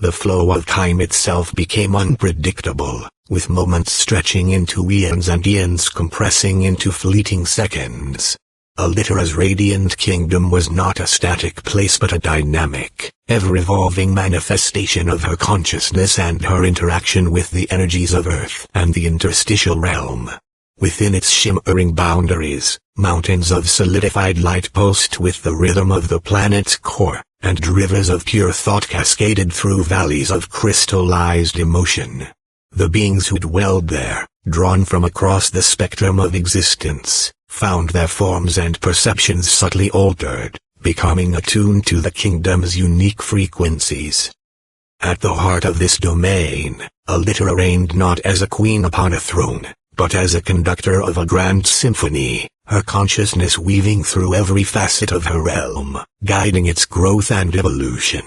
The flow of time itself became unpredictable, with moments stretching into eons and eons compressing into fleeting seconds. Alitera's radiant kingdom was not a static place but a dynamic, ever-evolving manifestation of her consciousness and her interaction with the energies of Earth and the interstitial realm. Within its shimmering boundaries, mountains of solidified light pulsed with the rhythm of the planet's core, and rivers of pure thought cascaded through valleys of crystallized emotion. The beings who dwelled there, drawn from across the spectrum of existence, found their forms and perceptions subtly altered, becoming attuned to the kingdom's unique frequencies. At the heart of this domain, Alitera reigned not as a queen upon a throne, but as a conductor of a grand symphony, her consciousness weaving through every facet of her realm, guiding its growth and evolution.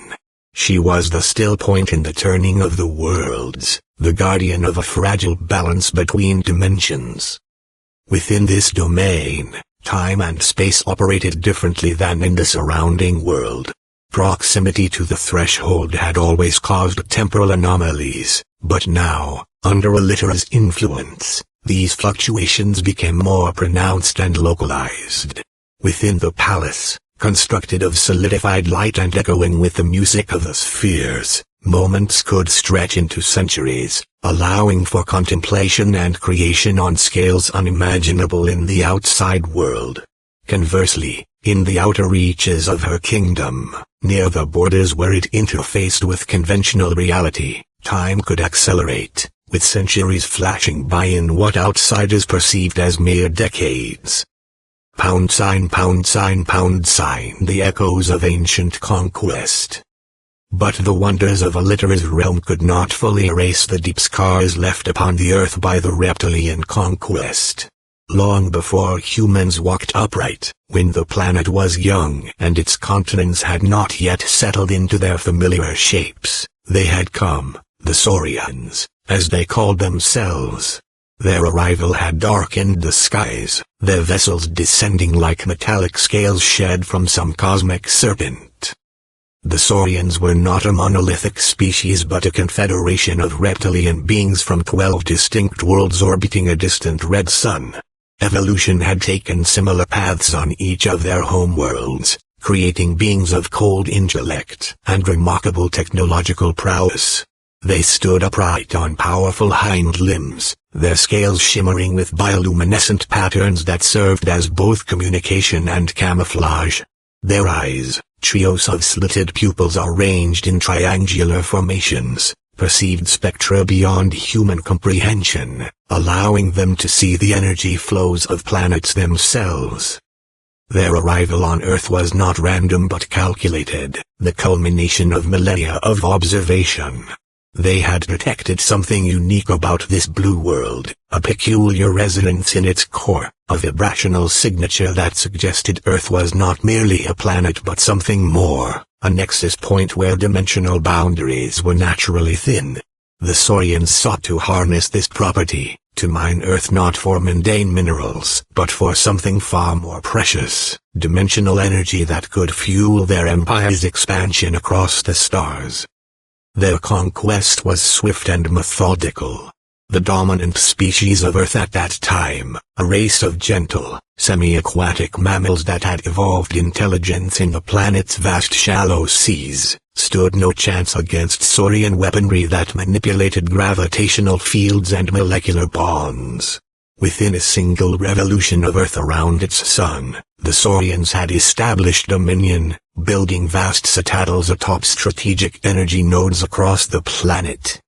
She was the still point in the turning of the worlds, the guardian of a fragile balance between dimensions. Within this domain, time and space operated differently than in the surrounding world. Proximity to the threshold had always caused temporal anomalies, but now, under Alitera's influence, these fluctuations became more pronounced and localized. Within the palace, constructed of solidified light and echoing with the music of the spheres, moments could stretch into centuries, allowing for contemplation and creation on scales unimaginable in the outside world. Conversely, in the outer reaches of her kingdom, near the borders where it interfaced with conventional reality, time could accelerate, with centuries flashing by in what outsiders perceived as mere decades. Pound sign, the echoes of ancient conquest. But the wonders of Alitera's realm could not fully erase the deep scars left upon the earth by the reptilian conquest. Long before humans walked upright, when the planet was young and its continents had not yet settled into their familiar shapes, they had come, the Saurians, as they called themselves. Their arrival had darkened the skies, their vessels descending like metallic scales shed from some cosmic serpent. The Saurians were not a monolithic species but a confederation of reptilian beings from 12 distinct worlds orbiting a distant red sun. Evolution had taken similar paths on each of their homeworlds, creating beings of cold intellect and remarkable technological prowess. They stood upright on powerful hind limbs, their scales shimmering with bioluminescent patterns that served as both communication and camouflage. Their eyes, trios of slitted pupils arranged in triangular formations, perceived spectra beyond human comprehension, allowing them to see the energy flows of planets themselves. Their arrival on Earth was not random but calculated, the culmination of millennia of observation. They had detected something unique about this blue world, a peculiar resonance in its core, a vibrational signature that suggested Earth was not merely a planet but something more, a nexus point where dimensional boundaries were naturally thin. The Saurians sought to harness this property, to mine Earth not for mundane minerals but for something far more precious, dimensional energy that could fuel their empire's expansion across the stars. Their conquest was swift and methodical. The dominant species of Earth at that time, a race of gentle, semi-aquatic mammals that had evolved intelligence in the planet's vast shallow seas, stood no chance against Saurian weaponry that manipulated gravitational fields and molecular bonds. Within a single revolution of Earth around its sun, the Saurians had established dominion, building vast citadels atop strategic energy nodes across the planet.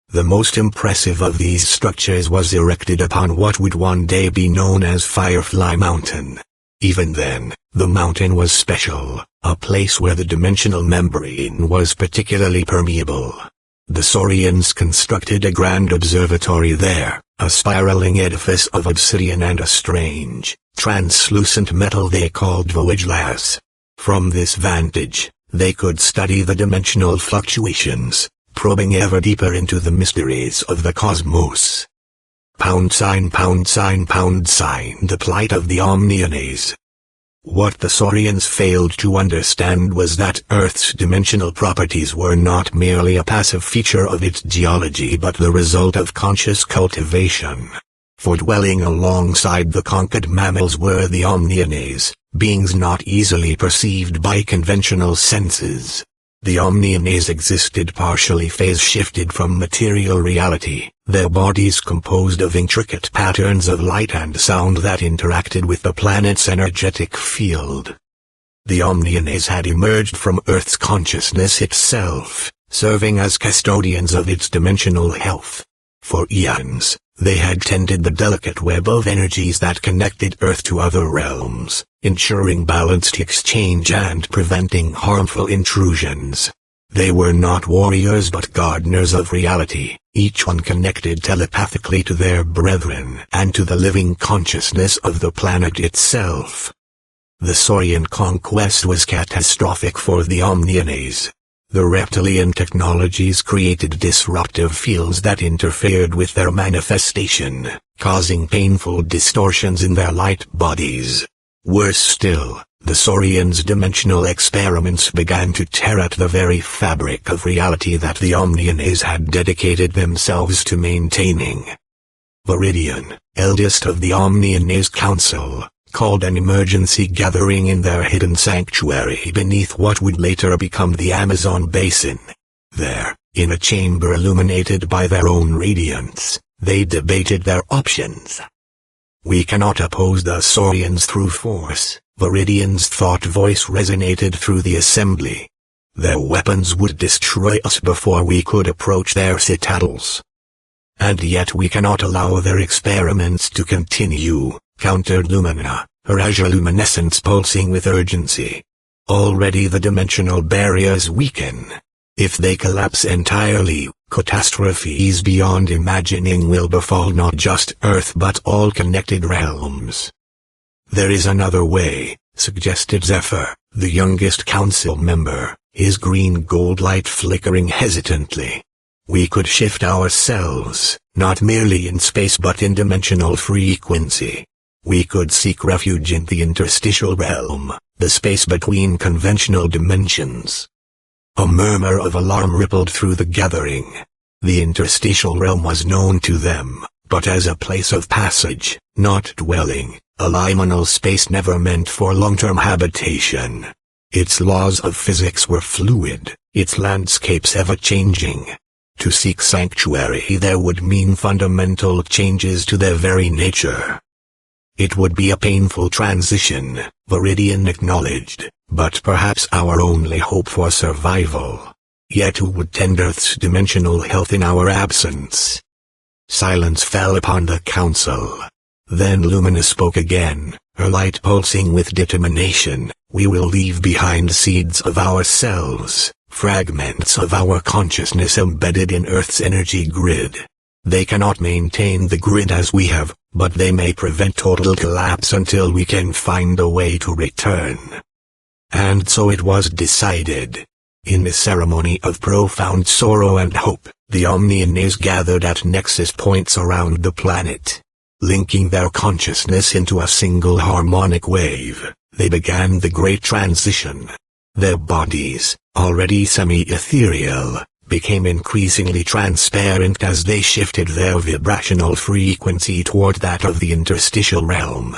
The most impressive of these structures was erected upon what would one day be known as Firefly Mountain. Even then, the mountain was special, a place where the dimensional membrane was particularly permeable. The Saurians constructed a grand observatory there, a spiraling edifice of obsidian and a strange, translucent metal they called voyage glass. From this vantage, they could study the dimensional fluctuations, probing ever deeper into the mysteries of the cosmos. Pound sign, the plight of the Omnianaes. What the Saurians failed to understand was that Earth's dimensional properties were not merely a passive feature of its geology but the result of conscious cultivation. For dwelling alongside the conquered mammals were the Omnianaes, beings not easily perceived by conventional senses. The Omnianaes existed partially phase-shifted from material reality, their bodies composed of intricate patterns of light and sound that interacted with the planet's energetic field. The Omnianaes had emerged from Earth's consciousness itself, serving as custodians of its dimensional health. For eons, they had tended the delicate web of energies that connected Earth to other realms, ensuring balanced exchange and preventing harmful intrusions. They were not warriors but gardeners of reality, each one connected telepathically to their brethren and to the living consciousness of the planet itself. The Saurian conquest was catastrophic for the Omnianaes. The reptilian technologies created disruptive fields that interfered with their manifestation, causing painful distortions in their light bodies. Worse still, the Saurians' dimensional experiments began to tear at the very fabric of reality that the Omnianaes had dedicated themselves to maintaining. Viridian, eldest of the Omnianaes Council, called an emergency gathering in their hidden sanctuary beneath what would later become the Amazon basin. There, in a chamber illuminated by their own radiance, they debated their options. "We cannot oppose the Saurians through force," Viridian's thought voice resonated through the assembly. "Their weapons would destroy us before we could approach their citadels. And yet we cannot allow their experiments to continue," countered Lumina, her azure luminescence pulsing with urgency. "Already the dimensional barriers weaken. If they collapse entirely, catastrophes beyond imagining will befall not just Earth but all connected realms." "There is another way," suggested Zephyr, the youngest council member, his green gold light flickering hesitantly. "We could shift ourselves, not merely in space but in dimensional frequency. We could seek refuge in the interstitial realm, the space between conventional dimensions." A murmur of alarm rippled through the gathering. The interstitial realm was known to them, but as a place of passage, not dwelling, a liminal space never meant for long-term habitation. Its laws of physics were fluid, its landscapes ever-changing. To seek sanctuary there would mean fundamental changes to their very nature. "It would be a painful transition," Viridian acknowledged, "but perhaps our only hope for survival. Yet who would tend Earth's dimensional health in our absence?" Silence fell upon the council. Then Lumina spoke again, her light pulsing with determination. "We will leave behind seeds of ourselves, fragments of our consciousness embedded in Earth's energy grid. They cannot maintain the grid as we have, but they may prevent total collapse until we can find a way to return." And so it was decided. In a ceremony of profound sorrow and hope, the Omnianaes gathered at nexus points around the planet. Linking their consciousness into a single harmonic wave, they began the Great Transition. Their bodies, already semi-ethereal, became increasingly transparent as they shifted their vibrational frequency toward that of the interstitial realm.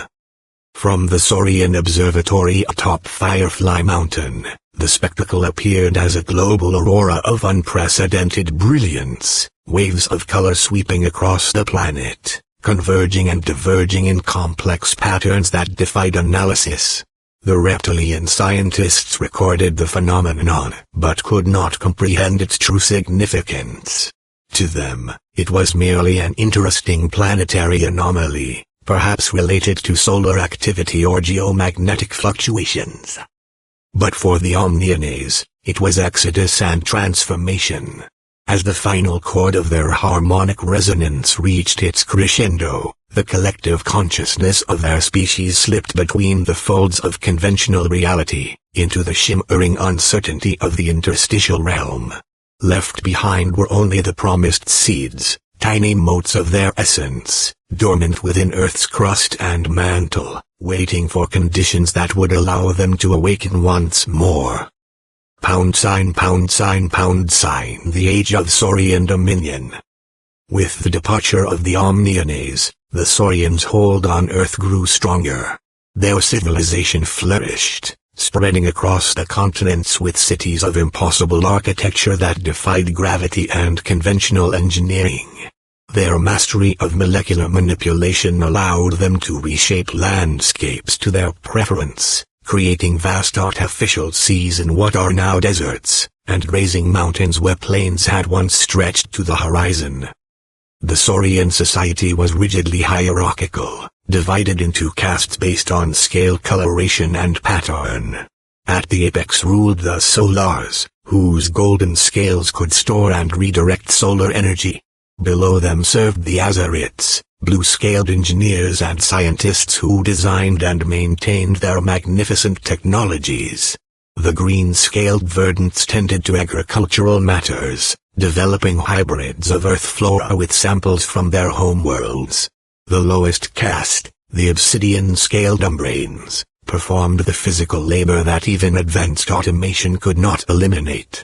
From the Saurian observatory atop Firefly Mountain, the spectacle appeared as a global aurora of unprecedented brilliance, waves of color sweeping across the planet, converging and diverging in complex patterns that defied analysis. The reptilian scientists recorded the phenomenon, but could not comprehend its true significance. To them, it was merely an interesting planetary anomaly, perhaps related to solar activity or geomagnetic fluctuations. But for the Omnianaes, it was exodus and transformation. As the final chord of their harmonic resonance reached its crescendo, the collective consciousness of their species slipped between the folds of conventional reality, into the shimmering uncertainty of the interstitial realm. Left behind were only the promised seeds, tiny motes of their essence, dormant within Earth's crust and mantle, waiting for conditions that would allow them to awaken once more. #, the Age of Saurian Dominion. With the departure of the Omnianaes, the Saurians' hold on Earth grew stronger. Their civilization flourished, spreading across the continents with cities of impossible architecture that defied gravity and conventional engineering. Their mastery of molecular manipulation allowed them to reshape landscapes to their preference, creating vast artificial seas in what are now deserts, and grazing mountains where plains had once stretched to the horizon. The Saurian society was rigidly hierarchical, divided into castes based on scale coloration and pattern. At the apex ruled the Solars, whose golden scales could store and redirect solar energy. Below them served the Azarites, blue-scaled engineers and scientists who designed and maintained their magnificent technologies. The green-scaled Verdants tended to agricultural matters, developing hybrids of Earth flora with samples from their homeworlds. The lowest caste, the obsidian-scaled Umbranes, performed the physical labor that even advanced automation could not eliminate.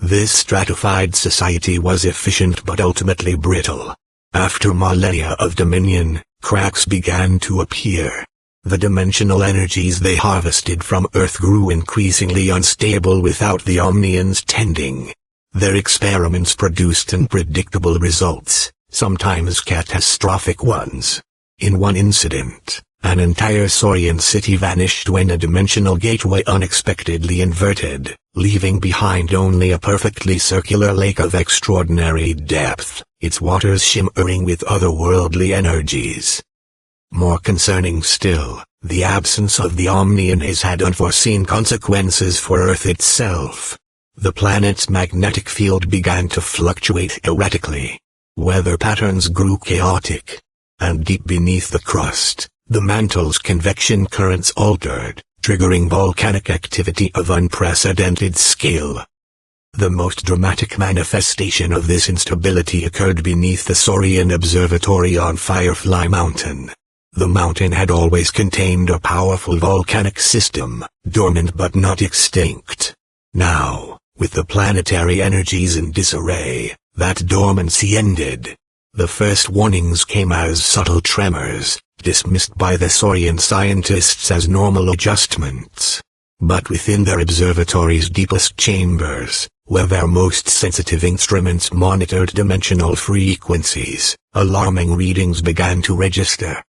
This stratified society was efficient but ultimately brittle. After millennia of dominion, cracks began to appear. The dimensional energies they harvested from Earth grew increasingly unstable without the Omnians tending. Their experiments produced unpredictable results, sometimes catastrophic ones. In one incident, an entire Saurian city vanished when a dimensional gateway unexpectedly inverted, leaving behind only a perfectly circular lake of extraordinary depth, its waters shimmering with otherworldly energies. More concerning still, the absence of the Omnianaes had unforeseen consequences for Earth itself. The planet's magnetic field began to fluctuate erratically. Weather patterns grew chaotic. And deep beneath the crust, the mantle's convection currents altered, triggering volcanic activity of unprecedented scale. The most dramatic manifestation of this instability occurred beneath the Saurian Observatory on Firefly Mountain. The mountain had always contained a powerful volcanic system, dormant but not extinct. Now, with the planetary energies in disarray, that dormancy ended. The first warnings came as subtle tremors, dismissed by the Saurian scientists as normal adjustments. But within their observatory's deepest chambers, where their most sensitive instruments monitored dimensional frequencies, alarming readings began to register.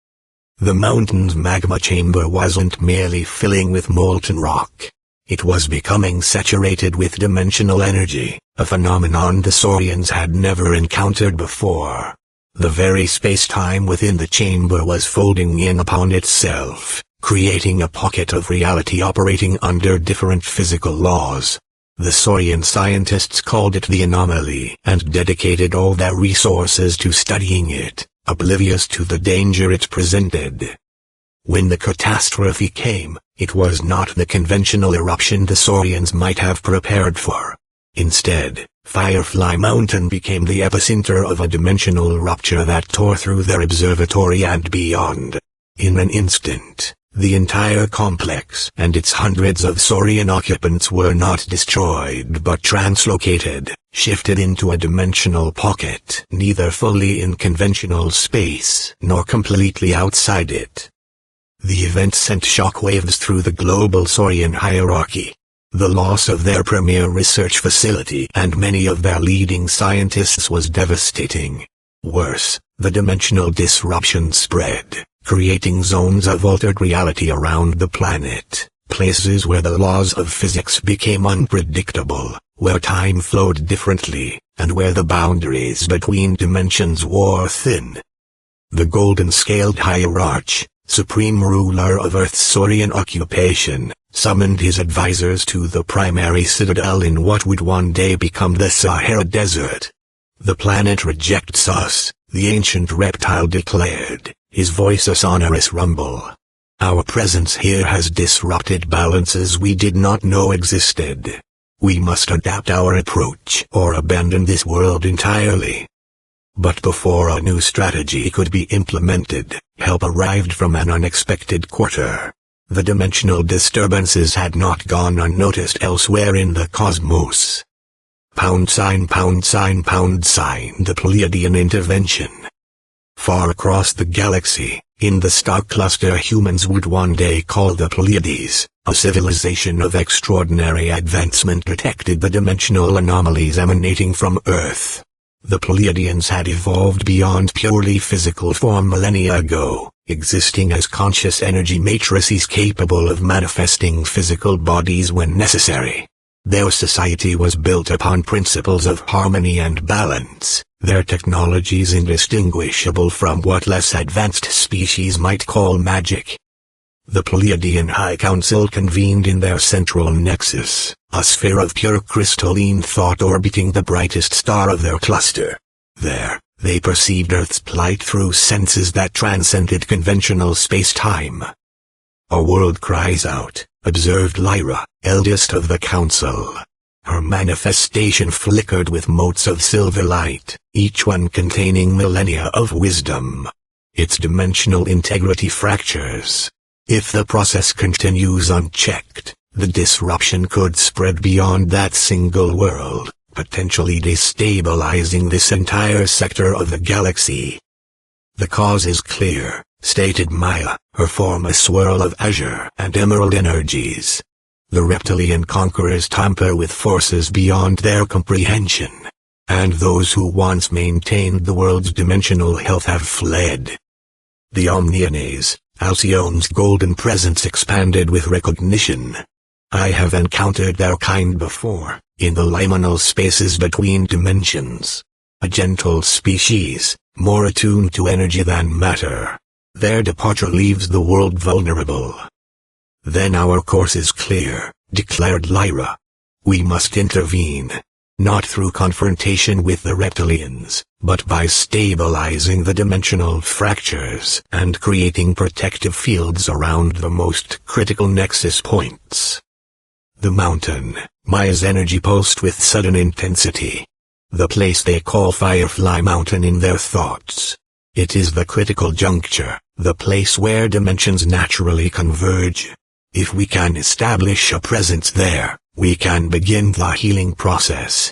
The mountain's magma chamber wasn't merely filling with molten rock. It was becoming saturated with dimensional energy, a phenomenon the Saurians had never encountered before. The very space-time within the chamber was folding in upon itself, creating a pocket of reality operating under different physical laws. The Saurian scientists called it the anomaly and dedicated all their resources to studying it, oblivious to the danger it presented. When the catastrophe came, it was not the conventional eruption the Saurians might have prepared for. Instead, Firefly Mountain became the epicenter of a dimensional rupture that tore through their observatory and beyond. In an instant, the entire complex and its hundreds of Saurian occupants were not destroyed but translocated, shifted into a dimensional pocket, neither fully in conventional space nor completely outside it. The event sent shockwaves through the global Saurian hierarchy. The loss of their premier research facility and many of their leading scientists was devastating. Worse, the dimensional disruption spread, creating zones of altered reality around the planet, places where the laws of physics became unpredictable, where time flowed differently, and where the boundaries between dimensions wore thin. The golden-scaled hierarch, supreme ruler of Earth's Saurian occupation, summoned his advisors to the primary citadel in what would one day become the Sahara Desert. "The planet rejects us," the ancient reptile declared, his voice a sonorous rumble. "Our presence here has disrupted balances we did not know existed. We must adapt our approach or abandon this world entirely." But before a new strategy could be implemented, help arrived from an unexpected quarter. The dimensional disturbances had not gone unnoticed elsewhere in the cosmos. # the Pleiadian intervention. Far across the galaxy, in the star cluster humans would one day call the Pleiades, a civilization of extraordinary advancement detected the dimensional anomalies emanating from Earth. The Pleiadians had evolved beyond purely physical form millennia ago, existing as conscious energy matrices capable of manifesting physical bodies when necessary. Their society was built upon principles of harmony and balance, their technologies indistinguishable from what less advanced species might call magic. The Pleiadian High Council convened in their central nexus, a sphere of pure crystalline thought orbiting the brightest star of their cluster. There, they perceived Earth's plight through senses that transcended conventional space-time. "A world cries out," observed Lyra, eldest of the council. Her manifestation flickered with motes of silver light, each one containing millennia of wisdom. Its dimensional integrity fractures. If the process continues unchecked, the disruption could spread beyond that single world, potentially destabilizing this entire sector of the galaxy. "The cause is clear," stated Maya, her form a swirl of azure and emerald energies. "The reptilian conquerors tamper with forces beyond their comprehension, and those who once maintained the world's dimensional health have fled." The Omnianaes, Alcyon's golden presence expanded with recognition. "I have encountered their kind before, in the liminal spaces between dimensions. A gentle species, more attuned to energy than matter. Their departure leaves the world vulnerable." "Then our course is clear," declared Lyra. "We must intervene. Not through confrontation with the reptilians, but by stabilizing the dimensional fractures and creating protective fields around the most critical nexus points." The mountain, Maya's energy pulsed with sudden intensity. The place they call Firefly Mountain in their thoughts. It is the critical juncture, the place where dimensions naturally converge. If we can establish a presence there, we can begin the healing process.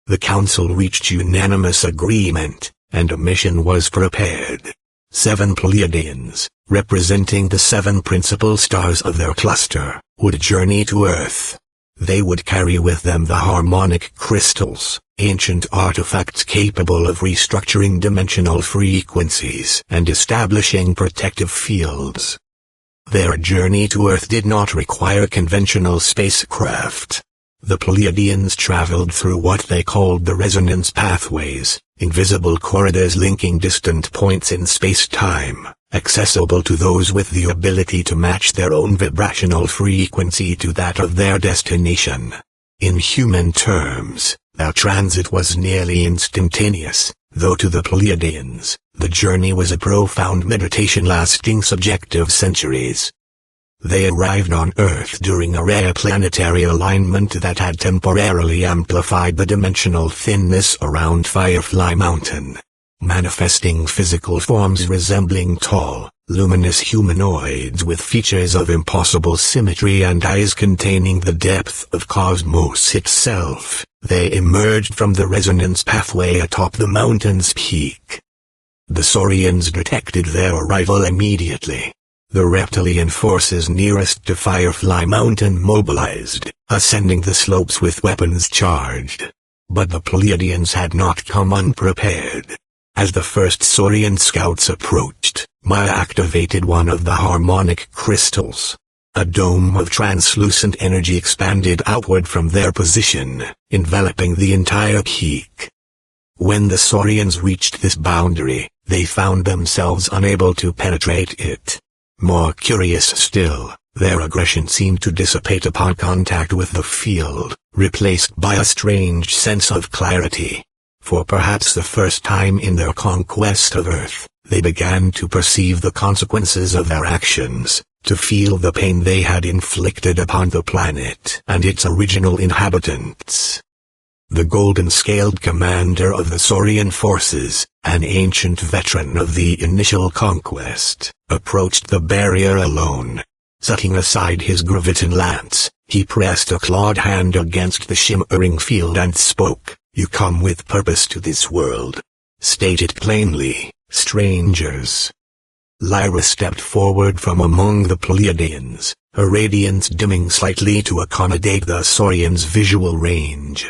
The council reached unanimous agreement, and a mission was prepared. 7 Pleiadians, representing the 7 principal stars of their cluster, would journey to Earth. They would carry with them the harmonic crystals, ancient artifacts capable of restructuring dimensional frequencies and establishing protective fields. Their journey to Earth did not require conventional spacecraft. The Pleiadians traveled through what they called the resonance pathways, invisible corridors linking distant points in space-time, accessible to those with the ability to match their own vibrational frequency to that of their destination. In human terms, their transit was nearly instantaneous, though to the Pleiadians, the journey was a profound meditation lasting subjective centuries. They arrived on Earth during a rare planetary alignment that had temporarily amplified the dimensional thinness around Firefly Mountain, manifesting physical forms resembling tall, luminous humanoids with features of impossible symmetry and eyes containing the depth of cosmos itself. They emerged from the resonance pathway atop the mountain's peak. The Saurians detected their arrival immediately. The reptilian forces nearest to Firefly Mountain mobilized, ascending the slopes with weapons charged. But the Pleiadians had not come unprepared. As the first Saurian scouts approached, Maya activated one of the harmonic crystals. A dome of translucent energy expanded outward from their position, enveloping the entire peak. When the Saurians reached this boundary, they found themselves unable to penetrate it. More curious still, their aggression seemed to dissipate upon contact with the field, replaced by a strange sense of clarity. For perhaps the first time in their conquest of Earth, they began to perceive the consequences of their actions, to feel the pain they had inflicted upon the planet and its original inhabitants. the golden-scaled commander of the Saurian forces, an ancient veteran of the initial conquest, approached the barrier alone. Setting aside his graviton lance, he pressed a clawed hand against the shimmering field and spoke, "You come with purpose to this world. State it plainly, strangers." Lyra stepped forward from among the Pleiadians, her radiance dimming slightly to accommodate the Saurians' visual range.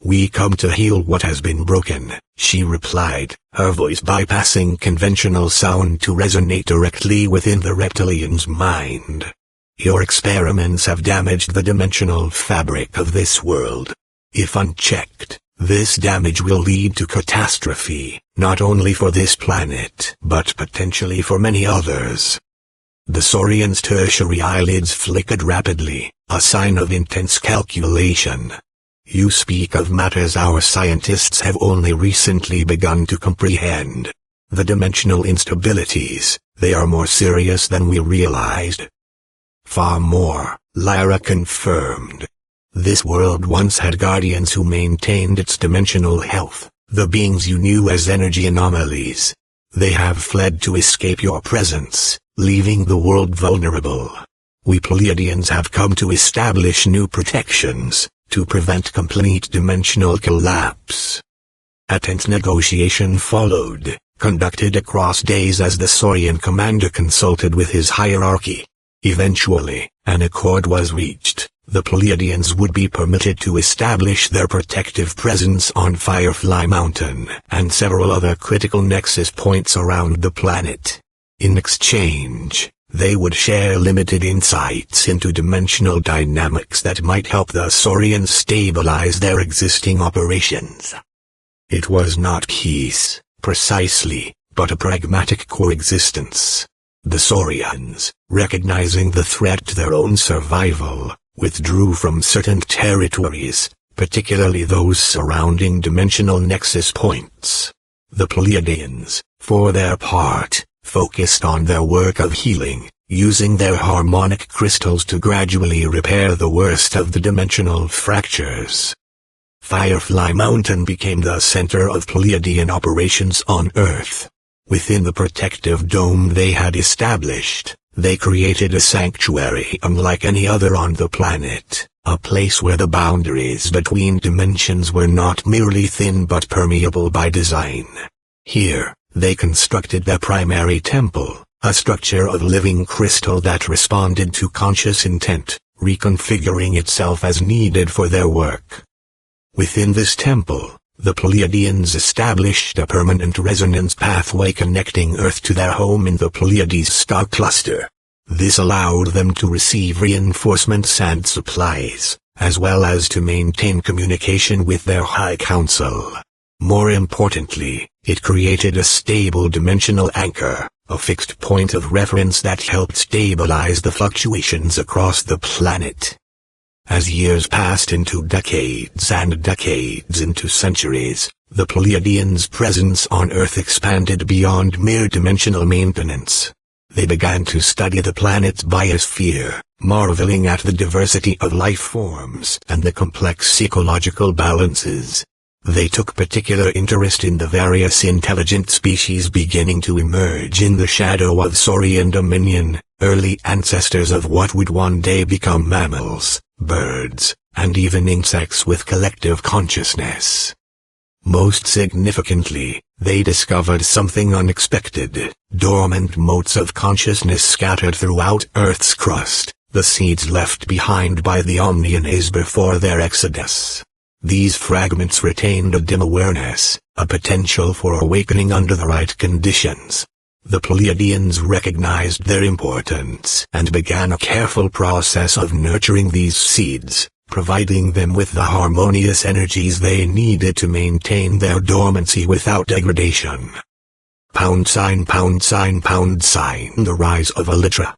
"We come to heal what has been broken," she replied, her voice bypassing conventional sound to resonate directly within the reptilian's mind. "Your experiments have damaged the dimensional fabric of this world. If unchecked, this damage will lead to catastrophe, not only for this planet, but potentially for many others." The Saurian's tertiary eyelids flickered rapidly, a sign of intense calculation. "You speak of matters our scientists have only recently begun to comprehend. The dimensional instabilities, they are more serious than we realized." "Far more," Lyra confirmed. "This world once had guardians who maintained its dimensional health, the beings you knew as energy anomalies. They have fled to escape your presence, leaving the world vulnerable. We Pleiadians have come to establish new protections, to prevent complete dimensional collapse." A tense negotiation followed, conducted across days as the Saurian commander consulted with his hierarchy. Eventually, an accord was reached. The Pleiadians would be permitted to establish their protective presence on Firefly Mountain and several other critical nexus points around the planet. In exchange, they would share limited insights into dimensional dynamics that might help the Saurians stabilize their existing operations. It was not peace, precisely, but a pragmatic coexistence. The Saurians, recognizing the threat to their own survival, withdrew from certain territories, particularly those surrounding dimensional nexus points. The Pleiadians, for their part, focused on their work of healing, using their harmonic crystals to gradually repair the worst of the dimensional fractures. Firefly Mountain became the center of Pleiadian operations on Earth. Within the protective dome they had established, they created a sanctuary unlike any other on the planet, a place where the boundaries between dimensions were not merely thin but permeable by design. Here, they constructed their primary temple, a structure of living crystal that responded to conscious intent, reconfiguring itself as needed for their work. Within this temple, the Pleiadians established a permanent resonance pathway connecting Earth to their home in the Pleiades star cluster. This allowed them to receive reinforcements and supplies, as well as to maintain communication with their High Council. More importantly, it created a stable dimensional anchor, a fixed point of reference that helped stabilize the fluctuations across the planet. As years passed into decades and decades into centuries, the Pleiadians' presence on Earth expanded beyond mere dimensional maintenance. They began to study the planet's biosphere, marveling at the diversity of life forms and the complex ecological balances. They took particular interest in the various intelligent species beginning to emerge in the shadow of Saurian dominion, early ancestors of what would one day become mammals, birds, and even insects with collective consciousness. Most significantly, they discovered something unexpected: dormant motes of consciousness scattered throughout Earth's crust, the seeds left behind by the Omnians before their exodus. These fragments retained a dim awareness, a potential for awakening under the right conditions. The Pleiadians recognized their importance and began a careful process of nurturing these seeds, providing them with the harmonious energies they needed to maintain their dormancy without degradation. #, the rise of Elytra.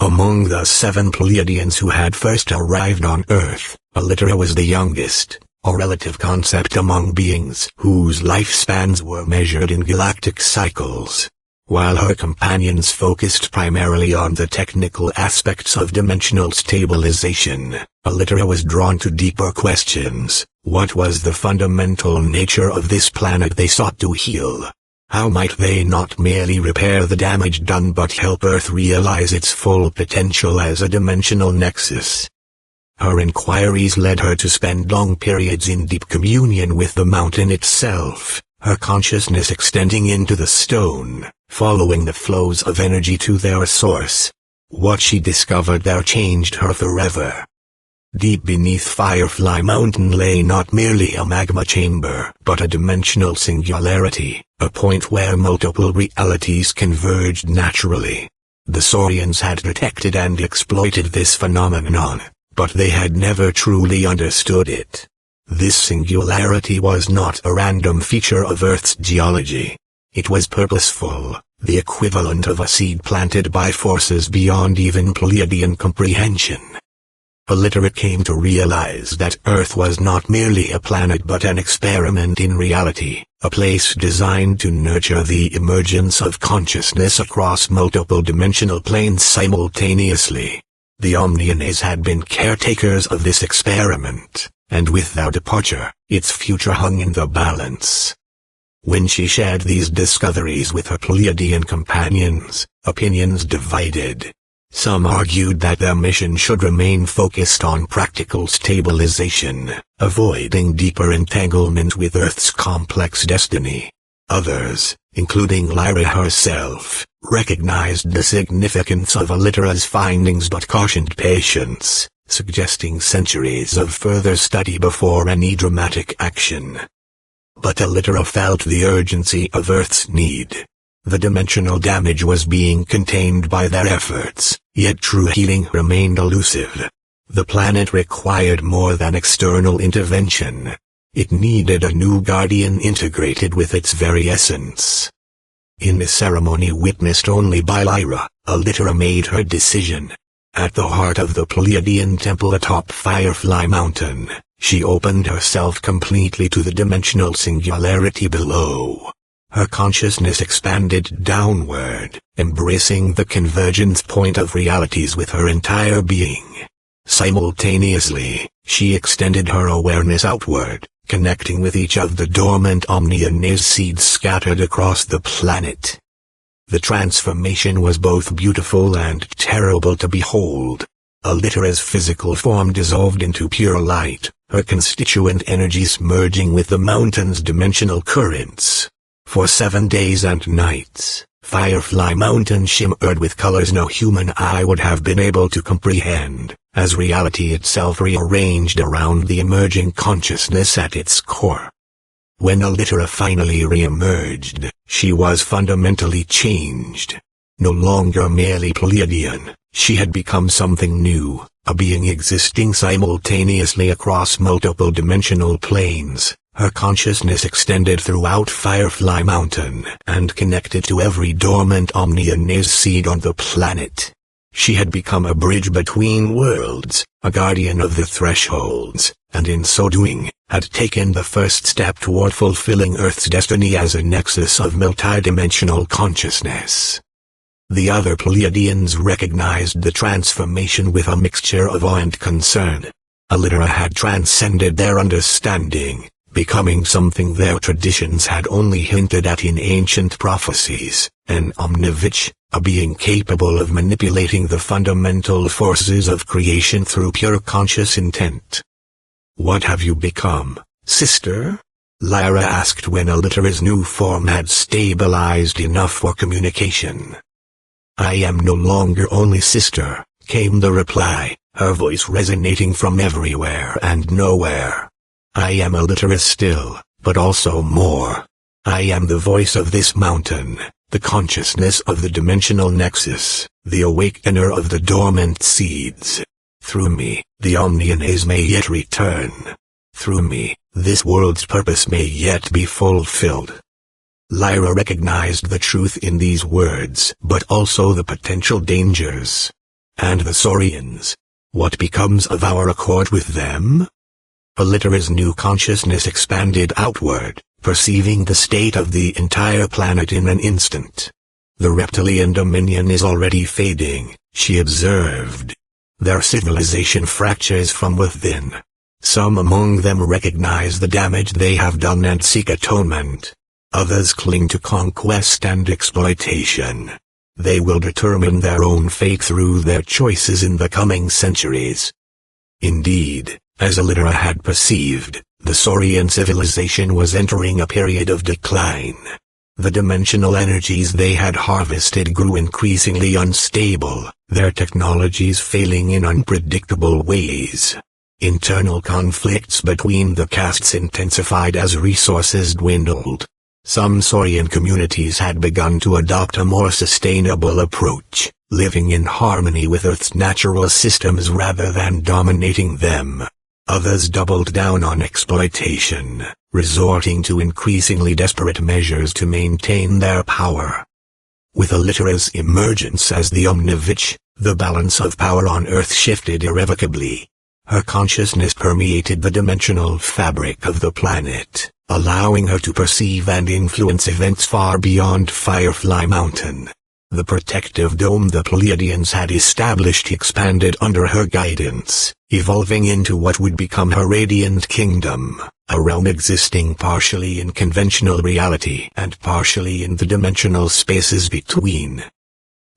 Among the 7 Pleiadians who had first arrived on Earth, Elytra was the youngest, a relative concept among beings whose lifespans were measured in galactic cycles. While her companions focused primarily on the technical aspects of dimensional stabilization, Elytra was drawn to deeper questions. What was the fundamental nature of this planet they sought to heal? How might they not merely repair the damage done but help Earth realize its full potential as a dimensional nexus? Her inquiries led her to spend long periods in deep communion with the mountain itself, her consciousness extending into the stone, following the flows of energy to their source. What she discovered there changed her forever. Deep beneath Firefly Mountain lay not merely a magma chamber, but a dimensional singularity, a point where multiple realities converged naturally. The Saurians had detected and exploited this phenomenon, but they had never truly understood it. This singularity was not a random feature of Earth's geology. It was purposeful, the equivalent of a seed planted by forces beyond even Pleiadian comprehension. Elytra came to realize that Earth was not merely a planet but an experiment in reality, a place designed to nurture the emergence of consciousness across multiple dimensional planes simultaneously. The Omnianaes had been caretakers of this experiment, and with their departure, its future hung in the balance. When she shared these discoveries with her Pleiadian companions, opinions divided. Some argued that their mission should remain focused on practical stabilization, avoiding deeper entanglement with Earth's complex destiny. Others, including Lyra herself, recognized the significance of Elytra's findings but cautioned patience, suggesting centuries of further study before any dramatic action. But Elytra felt the urgency of Earth's need. The dimensional damage was being contained by their efforts, yet true healing remained elusive. The planet required more than external intervention. It needed a new guardian integrated with its very essence. In a ceremony witnessed only by Lyra, Elytra made her decision. At the heart of the Pleiadian temple atop Firefly Mountain, she opened herself completely to the dimensional singularity below. Her consciousness expanded downward, embracing the convergence point of realities with her entire being. Simultaneously, she extended her awareness outward, connecting with each of the dormant Omnianaes seeds scattered across the planet. The transformation was both beautiful and terrible to behold. Elytra's physical form dissolved into pure light, her constituent energies merging with the mountain's dimensional currents. For 7 days and nights, Firefly Mountain shimmered with colors no human eye would have been able to comprehend, as reality itself rearranged around the emerging consciousness at its core. When Elytra finally re-emerged, she was fundamentally changed. No longer merely Pleiadian, she had become something new, a being existing simultaneously across multiple dimensional planes. Her consciousness extended throughout Firefly Mountain and connected to every dormant Omnianaes seed on the planet. She had become a bridge between worlds, a guardian of the thresholds, and in so doing, had taken the first step toward fulfilling Earth's destiny as a nexus of multidimensional consciousness. The other Pleiadians recognized the transformation with a mixture of awe and concern. Elytra had transcended their understanding, becoming something their traditions had only hinted at in ancient prophecies, an Omnivich, a being capable of manipulating the fundamental forces of creation through pure conscious intent. "What have you become, sister?" Lyra asked when Elytra's new form had stabilized enough for communication. "I am no longer only sister," came the reply, her voice resonating from everywhere and nowhere. "I am Elytra still, but also more. I am the voice of this mountain, the consciousness of the dimensional nexus, the awakener of the dormant seeds. Through me, the Omnianaes may yet return. Through me, this world's purpose may yet be fulfilled." Lyra recognized the truth in these words, but also the potential dangers. And the Saurians? What becomes of our accord with them? Elytra's new consciousness expanded outward, perceiving the state of the entire planet in an instant. The reptilian dominion is already fading, she observed. Their civilization fractures from within. Some among them recognize the damage they have done and seek atonement. Others cling to conquest and exploitation. They will determine their own fate through their choices in the coming centuries. Indeed, as Illitera had perceived, the Saurian civilization was entering a period of decline. The dimensional energies they had harvested grew increasingly unstable, their technologies failing in unpredictable ways. Internal conflicts between the castes intensified as resources dwindled. Some Saurian communities had begun to adopt a more sustainable approach, living in harmony with Earth's natural systems rather than dominating them. Others doubled down on exploitation, resorting to increasingly desperate measures to maintain their power. With Illitera's emergence as the Omnivitch, the balance of power on Earth shifted irrevocably. Her consciousness permeated the dimensional fabric of the planet, allowing her to perceive and influence events far beyond Firefly Mountain. The protective dome the Pleiadians had established expanded under her guidance, evolving into what would become her Radiant Kingdom, a realm existing partially in conventional reality and partially in the dimensional spaces between.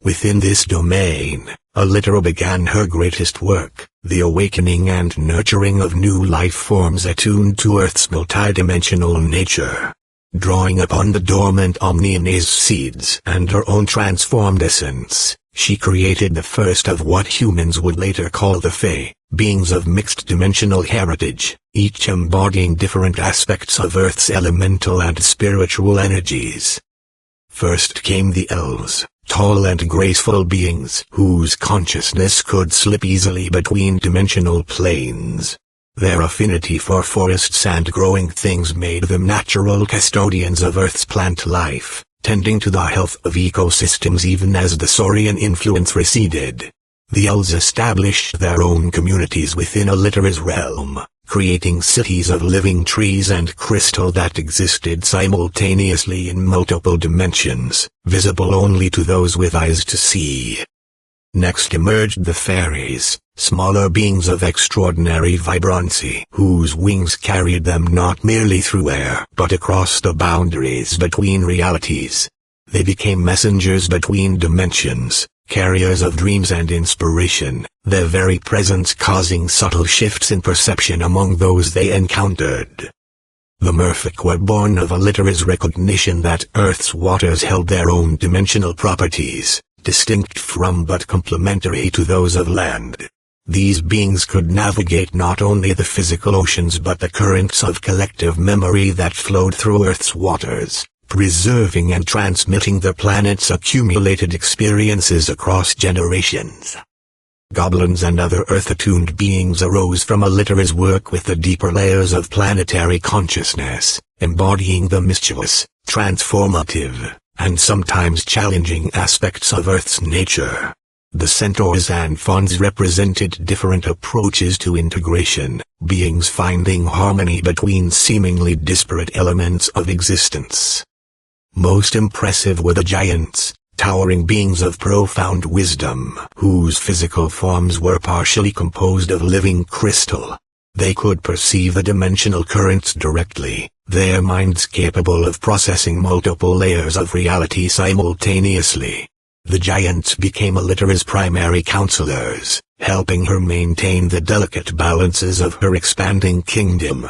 Within this domain, Illitera began her greatest work, the awakening and nurturing of new life forms attuned to Earth's multidimensional nature. Drawing upon the dormant Omniana's seeds and her own transformed essence, she created the first of what humans would later call the Fae, beings of mixed dimensional heritage, each embodying different aspects of Earth's elemental and spiritual energies. First came the Elves, tall and graceful beings whose consciousness could slip easily between dimensional planes. Their affinity for forests and growing things made them natural custodians of Earth's plant life, tending to the health of ecosystems even as the Saurian influence receded. The Elves established their own communities within Illitera's realm, creating cities of living trees and crystal that existed simultaneously in multiple dimensions, visible only to those with eyes to see. Next emerged the fairies, smaller beings of extraordinary vibrancy, whose wings carried them not merely through air but across the boundaries between realities. They became messengers between dimensions, carriers of dreams and inspiration, their very presence causing subtle shifts in perception among those they encountered. The Merfolk were born of Illitera's recognition that Earth's waters held their own dimensional properties, distinct from but complementary to those of land. These beings could navigate not only the physical oceans but the currents of collective memory that flowed through Earth's waters, preserving and transmitting the planet's accumulated experiences across generations. Goblins and other Earth-attuned beings arose from Illitera's work with the deeper layers of planetary consciousness, embodying the mischievous, transformative, and sometimes challenging aspects of Earth's nature. The centaurs and fauns represented different approaches to integration, beings finding harmony between seemingly disparate elements of existence. Most impressive were the giants, towering beings of profound wisdom, whose physical forms were partially composed of living crystal. They could perceive the dimensional currents directly, their minds capable of processing multiple layers of reality simultaneously. The giants became Illitera's primary counselors, helping her maintain the delicate balances of her expanding kingdom.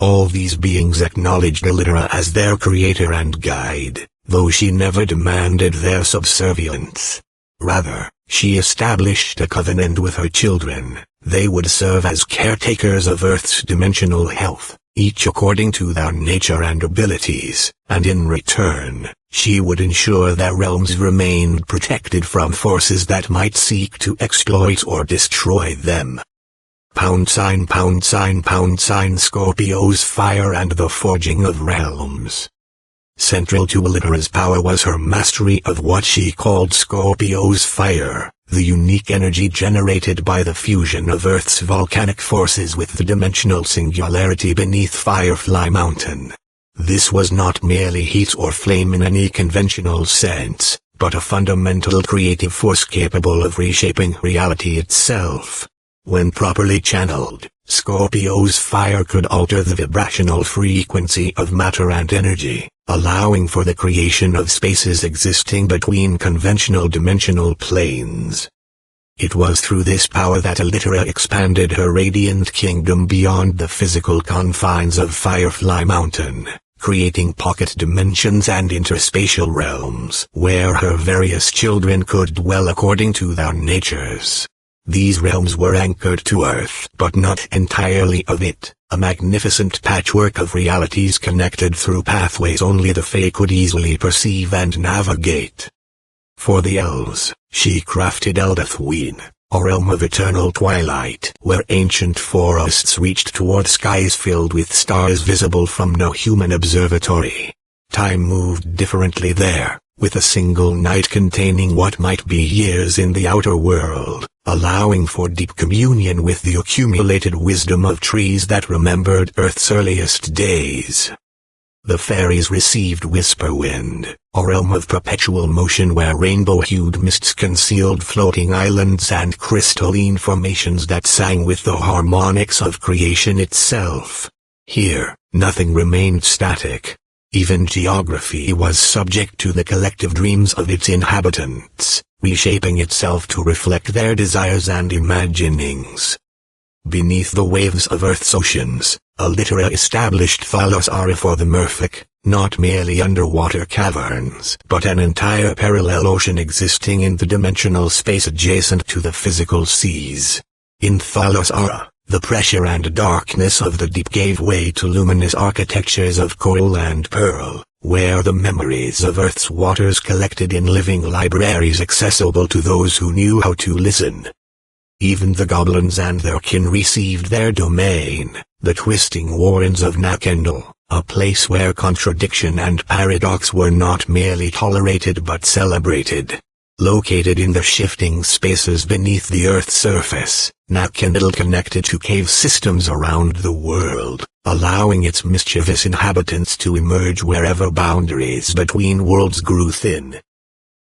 All these beings acknowledged Illitera as their creator and guide, though she never demanded their subservience. Rather, she established a covenant with her children. They would serve as caretakers of Earth's dimensional health, each according to their nature and abilities, and in return, she would ensure their realms remained protected from forces that might seek to exploit or destroy them. #, Scorpio's fire and the forging of realms. Central to Illitera's power was her mastery of what she called Scorpio's fire, the unique energy generated by the fusion of Earth's volcanic forces with the dimensional singularity beneath Firefly Mountain. This was not merely heat or flame in any conventional sense, but a fundamental creative force capable of reshaping reality itself. When properly channeled, Scorpio's fire could alter the vibrational frequency of matter and energy, allowing for the creation of spaces existing between conventional dimensional planes. It was through this power that Elytra expanded her radiant kingdom beyond the physical confines of Firefly Mountain, creating pocket dimensions and interspatial realms where her various children could dwell according to their natures. These realms were anchored to Earth, but not entirely of it, a magnificent patchwork of realities connected through pathways only the Fae could easily perceive and navigate. For the elves, she crafted Eldathween, a realm of eternal twilight, where ancient forests reached toward skies filled with stars visible from no human observatory. Time moved differently there, with a single night containing what might be years in the outer world, allowing for deep communion with the accumulated wisdom of trees that remembered Earth's earliest days. The fairies received Whisperwind, a realm of perpetual motion where rainbow-hued mists concealed floating islands and crystalline formations that sang with the harmonics of creation itself. Here, nothing remained static. Even geography was subject to the collective dreams of its inhabitants, reshaping itself to reflect their desires and imaginings. Beneath the waves of Earth's oceans, Elytra established Thalos for the Merfolk, not merely underwater caverns, but an entire parallel ocean existing in the dimensional space adjacent to the physical seas. In Thalos, the pressure and darkness of the deep gave way to luminous architectures of coral and pearl, where the memories of Earth's waters collected in living libraries accessible to those who knew how to listen. Even the goblins and their kin received their domain, the twisting warrens of Nakendal, a place where contradiction and paradox were not merely tolerated but celebrated. Located in the shifting spaces beneath the Earth's surface, Nakendal connected to cave systems around the world, allowing its mischievous inhabitants to emerge wherever boundaries between worlds grew thin.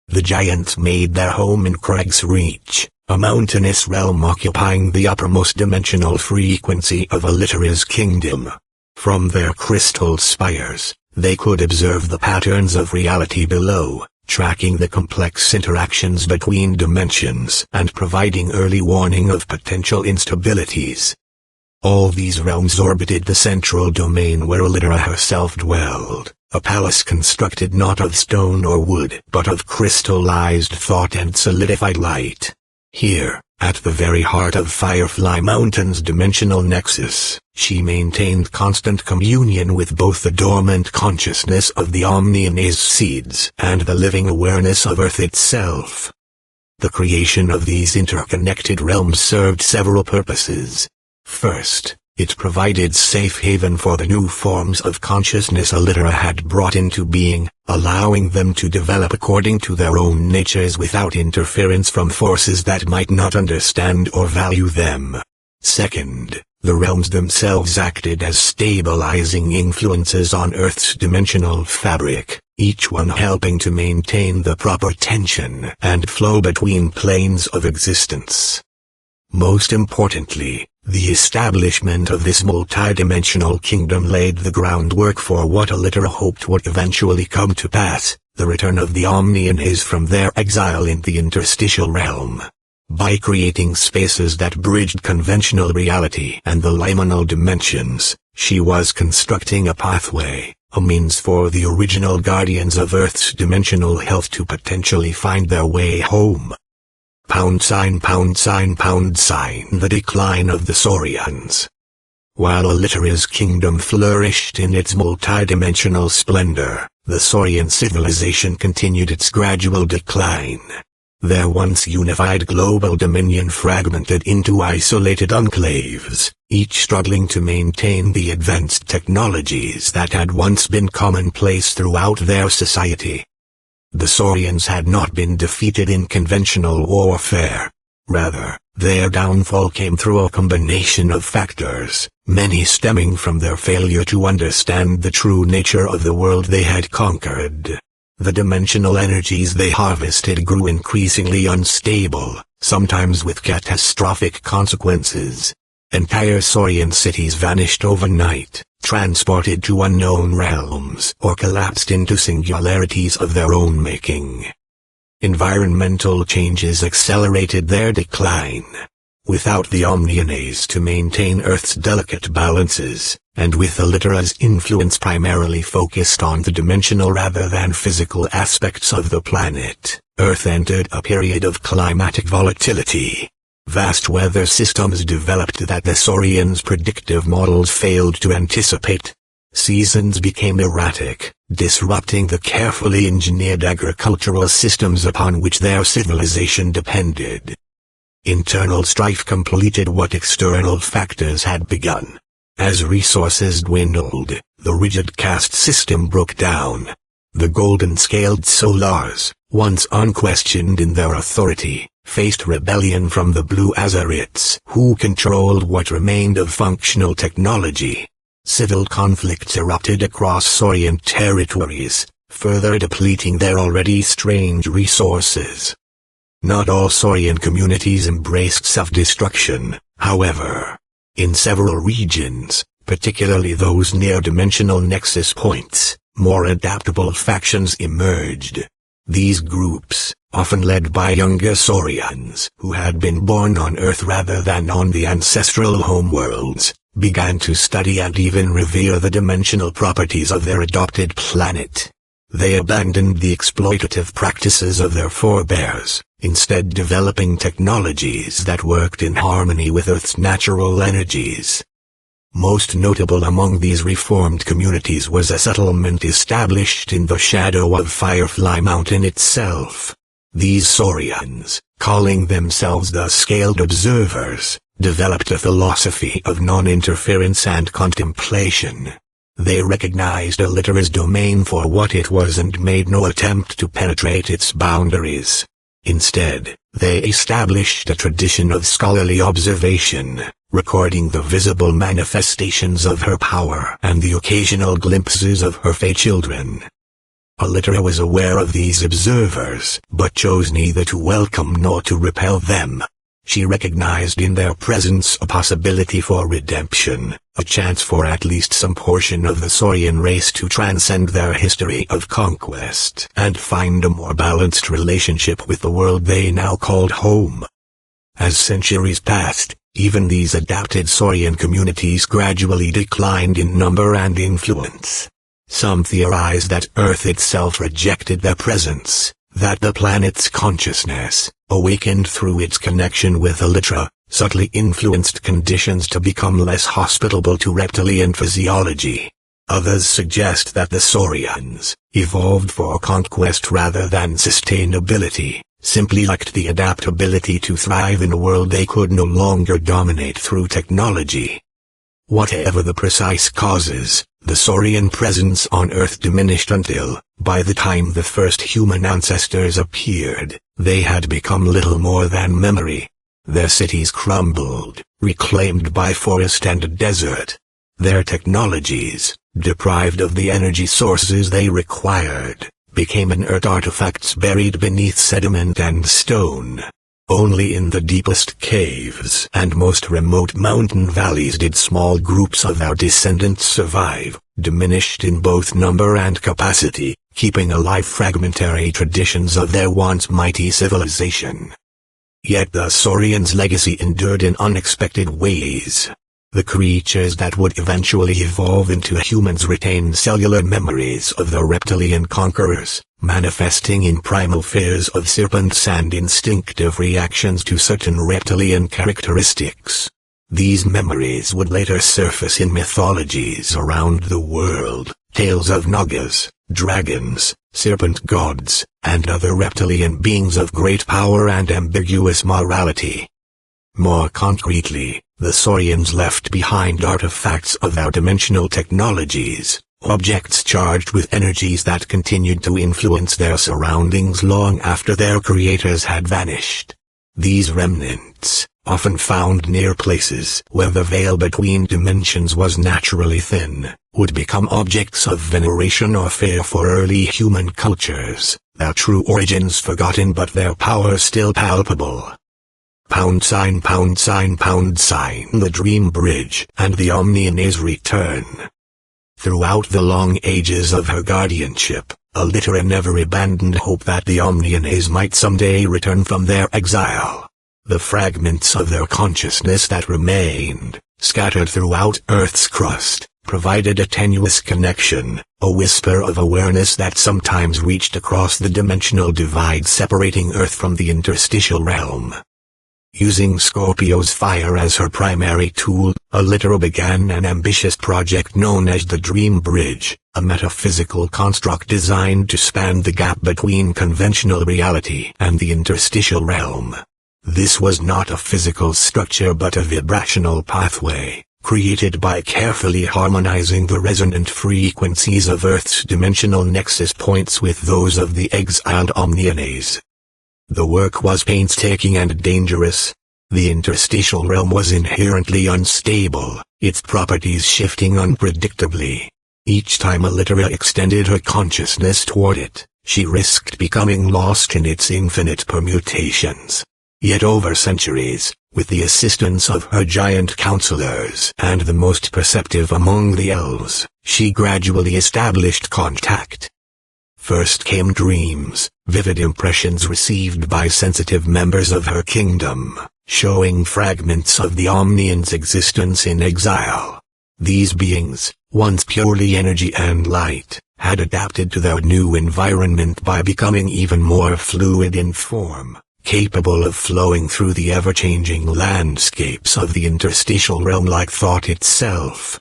The giants made their home in Craig's Reach, a mountainous realm occupying the uppermost dimensional frequency of Elytra's kingdom. From their crystal spires, they could observe the patterns of reality below, tracking the complex interactions between dimensions and providing early warning of potential instabilities. All these realms orbited the central domain where Elytra herself dwelled, a palace constructed not of stone or wood but of crystallized thought and solidified light. Here, at the very heart of Firefly Mountain's dimensional nexus, she maintained constant communion with both the dormant consciousness of the Omniana's seeds and the living awareness of Earth itself. The creation of these interconnected realms served several purposes. First, it provided safe haven for the new forms of consciousness Elytra had brought into being, allowing them to develop according to their own natures without interference from forces that might not understand or value them. Second, the realms themselves acted as stabilizing influences on Earth's dimensional fabric, each one helping to maintain the proper tension and flow between planes of existence. Most importantly, the establishment of this multidimensional kingdom laid the groundwork for what Elytra hoped would eventually come to pass, the return of the Omniana's from their exile in the interstitial realm. By creating spaces that bridged conventional reality and the liminal dimensions, she was constructing a pathway, a means for the original guardians of Earth's dimensional health to potentially find their way home. #, the decline of the Saurians. While Elytra's kingdom flourished in its multidimensional splendor, the Saurian civilization continued its gradual decline. Their once unified global dominion fragmented into isolated enclaves, each struggling to maintain the advanced technologies that had once been commonplace throughout their society. The Saurians had not been defeated in conventional warfare. Rather, their downfall came through a combination of factors, many stemming from their failure to understand the true nature of the world they had conquered. The dimensional energies they harvested grew increasingly unstable, sometimes with catastrophic consequences. Entire Saurian cities vanished overnight, transported to unknown realms, or collapsed into singularities of their own making. Environmental changes accelerated their decline. Without the Omnianaes to maintain Earth's delicate balances, and with Elytra's influence primarily focused on the dimensional rather than physical aspects of the planet, Earth entered a period of climatic volatility. Vast weather systems developed that the Saurians' predictive models failed to anticipate. Seasons became erratic, disrupting the carefully engineered agricultural systems upon which their civilization depended. Internal strife completed what external factors had begun. As resources dwindled, the rigid caste system broke down. The golden-scaled Solars, once unquestioned in their authority, faced rebellion from the Blue Azarites, who controlled what remained of functional technology. Civil conflicts erupted across Saurian territories, further depleting their already strained resources. Not all Saurian communities embraced self-destruction, however. In several regions, particularly those near dimensional nexus points, more adaptable factions emerged. These groups, often led by younger Saurians who had been born on Earth rather than on the ancestral homeworlds, began to study and even revere the dimensional properties of their adopted planet. They abandoned the exploitative practices of their forebears, instead developing technologies that worked in harmony with Earth's natural energies. Most notable among these reformed communities was a settlement established in the shadow of Firefly Mountain itself. These Saurians, calling themselves the Scaled Observers, developed a philosophy of non-interference and contemplation. They recognized Elytra's domain for what it was and made no attempt to penetrate its boundaries. Instead, they established a tradition of scholarly observation, recording the visible manifestations of her power and the occasional glimpses of her fey children. Elytra was aware of these observers, but chose neither to welcome nor to repel them. She recognized in their presence a possibility for redemption, a chance for at least some portion of the Saurian race to transcend their history of conquest and find a more balanced relationship with the world they now called home. As centuries passed, even these adapted Saurian communities gradually declined in number and influence. Some theorize that Earth itself rejected their presence, that the planet's consciousness, awakened through its connection with Elytra, subtly influenced conditions to become less hospitable to reptilian physiology. Others suggest that the Saurians, evolved for conquest rather than sustainability, simply lacked the adaptability to thrive in a world they could no longer dominate through technology. Whatever the precise causes, the Saurian presence on Earth diminished until, by the time the first human ancestors appeared, they had become little more than memory. Their cities crumbled, reclaimed by forest and desert. Their technologies, deprived of the energy sources they required, became inert artifacts buried beneath sediment and stone. Only in the deepest caves and most remote mountain valleys did small groups of their descendants survive, diminished in both number and capacity, keeping alive fragmentary traditions of their once mighty civilization. Yet the Saurians' legacy endured in unexpected ways. The creatures that would eventually evolve into humans retained cellular memories of the reptilian conquerors, manifesting in primal fears of serpents and instinctive reactions to certain reptilian characteristics. These memories would later surface in mythologies around the world, tales of Nagas, dragons, serpent gods, and other reptilian beings of great power and ambiguous morality. More concretely, the Saurians left behind artifacts of their dimensional technologies, objects charged with energies that continued to influence their surroundings long after their creators had vanished. These remnants, often found near places where the veil between dimensions was naturally thin, would become objects of veneration or fear for early human cultures, their true origins forgotten but their power still palpable. #, The Dream Bridge and the Omniana's return. Throughout the long ages of her guardianship, Allitera never abandoned hope that the Omniana's might someday return from their exile. The fragments of their consciousness that remained, scattered throughout Earth's crust, provided a tenuous connection, a whisper of awareness that sometimes reached across the dimensional divide separating Earth from the interstitial realm. Using Scorpio's fire as her primary tool, Allitera began an ambitious project known as the Dream Bridge, a metaphysical construct designed to span the gap between conventional reality and the interstitial realm. This was not a physical structure but a vibrational pathway, created by carefully harmonizing the resonant frequencies of Earth's dimensional nexus points with those of the exiled Omniana's. The work was painstaking and dangerous. The interstitial realm was inherently unstable, its properties shifting unpredictably. Each time Allitera extended her consciousness toward it, she risked becoming lost in its infinite permutations. Yet over centuries, with the assistance of her giant counselors and the most perceptive among the elves, she gradually established contact. First came dreams, vivid impressions received by sensitive members of her kingdom, showing fragments of the Omnian's existence in exile. These beings, once purely energy and light, had adapted to their new environment by becoming even more fluid in form, capable of flowing through the ever-changing landscapes of the interstitial realm like thought itself.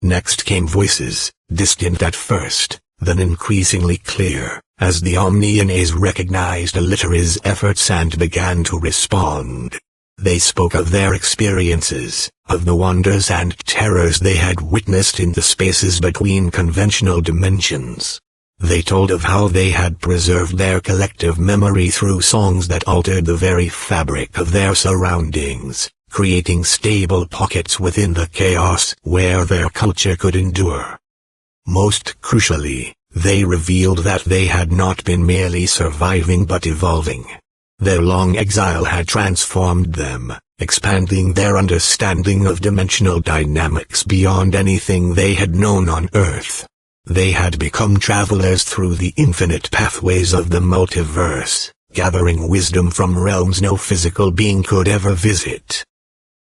Next came voices, distant at first, then increasingly clear, as the Omniana's recognized Allitera's efforts and began to respond. They spoke of their experiences, of the wonders and terrors they had witnessed in the spaces between conventional dimensions. They told of how they had preserved their collective memory through songs that altered the very fabric of their surroundings, creating stable pockets within the chaos where their culture could endure. Most crucially, they revealed that they had not been merely surviving but evolving. Their long exile had transformed them, expanding their understanding of dimensional dynamics beyond anything they had known on Earth. They had become travelers through the infinite pathways of the multiverse, gathering wisdom from realms no physical being could ever visit.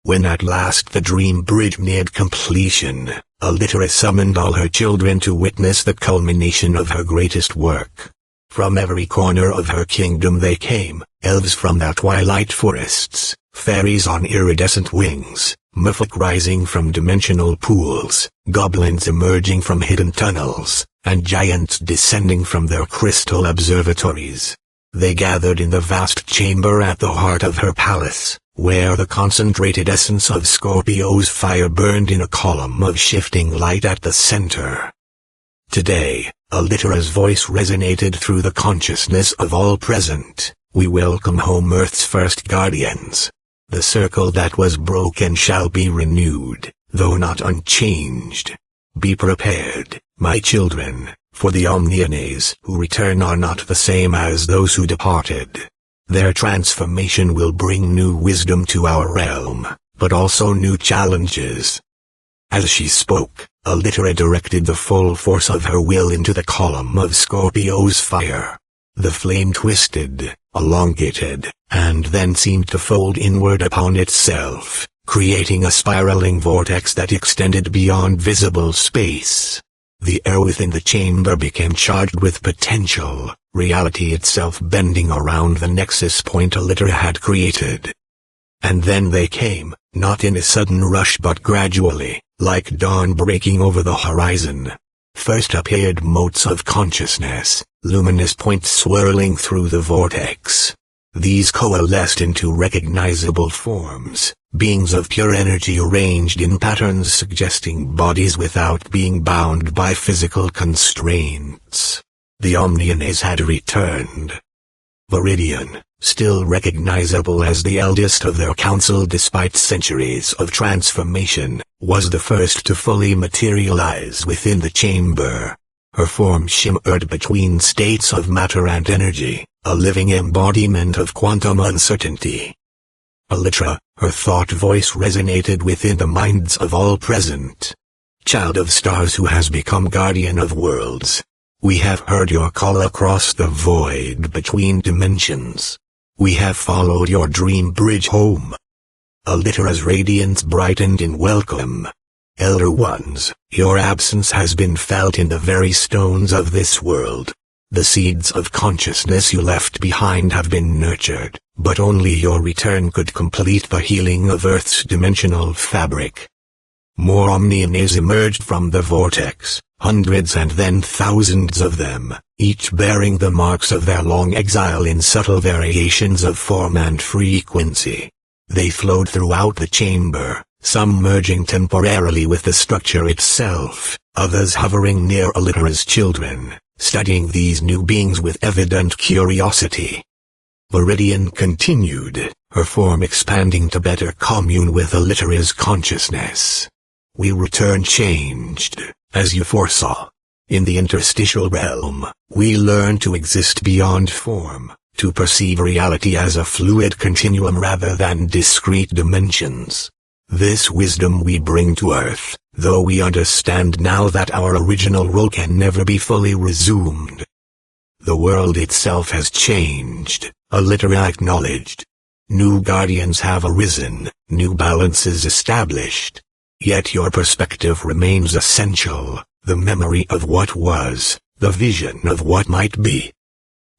When at last the Dream Bridge neared completion, Allitera summoned all her children to witness the culmination of her greatest work. From every corner of her kingdom they came, elves from their twilight forests, fairies on iridescent wings, merfolk rising from dimensional pools, goblins emerging from hidden tunnels, and giants descending from their crystal observatories. They gathered in the vast chamber at the heart of her palace, where the concentrated essence of Scorpio's fire burned in a column of shifting light at the center. Today, Allitera's voice resonated through the consciousness of all present. We welcome home Earth's first guardians. The circle that was broken shall be renewed, though not unchanged. Be prepared, my children, for the Omniana's who return are not the same as those who departed. Their transformation will bring new wisdom to our realm, but also new challenges. As she spoke, Allitera directed the full force of her will into the column of Scorpio's fire. The flame twisted, elongated, and then seemed to fold inward upon itself, creating a spiraling vortex that extended beyond visible space. The air within the chamber became charged with potential, reality itself bending around the nexus point Allitera had created. And then they came, not in a sudden rush but gradually, like dawn breaking over the horizon. First appeared motes of consciousness, luminous points swirling through the vortex. These coalesced into recognizable forms, beings of pure energy arranged in patterns suggesting bodies without being bound by physical constraints. The Omniana's had returned. Viridian, still recognizable as the eldest of their council despite centuries of transformation, was the first to fully materialize within the chamber. Her form shimmered between states of matter and energy, a living embodiment of quantum uncertainty. Elytra, her thought voice resonated within the minds of all present. Child of stars who has become guardian of worlds. We have heard your call across the void between dimensions. We have followed your dream bridge home. Elytra's radiance brightened in welcome. Elder ones, your absence has been felt in the very stones of this world. The seeds of consciousness you left behind have been nurtured, but only your return could complete the healing of Earth's dimensional fabric. More Omnianaes emerged from the vortex, hundreds and then thousands of them, each bearing the marks of their long exile in subtle variations of form and frequency. They flowed throughout the chamber, some merging temporarily with the structure itself, others hovering near Elytra's children, studying these new beings with evident curiosity. Viridian continued, her form expanding to better commune with Elytra's consciousness. We return changed, as you foresaw. In the interstitial realm, we learn to exist beyond form, to perceive reality as a fluid continuum rather than discrete dimensions. This wisdom we bring to Earth, though we understand now that our original role can never be fully resumed. The world itself has changed, Elytra acknowledged. New guardians have arisen, new balances established. Yet your perspective remains essential, the memory of what was, the vision of what might be.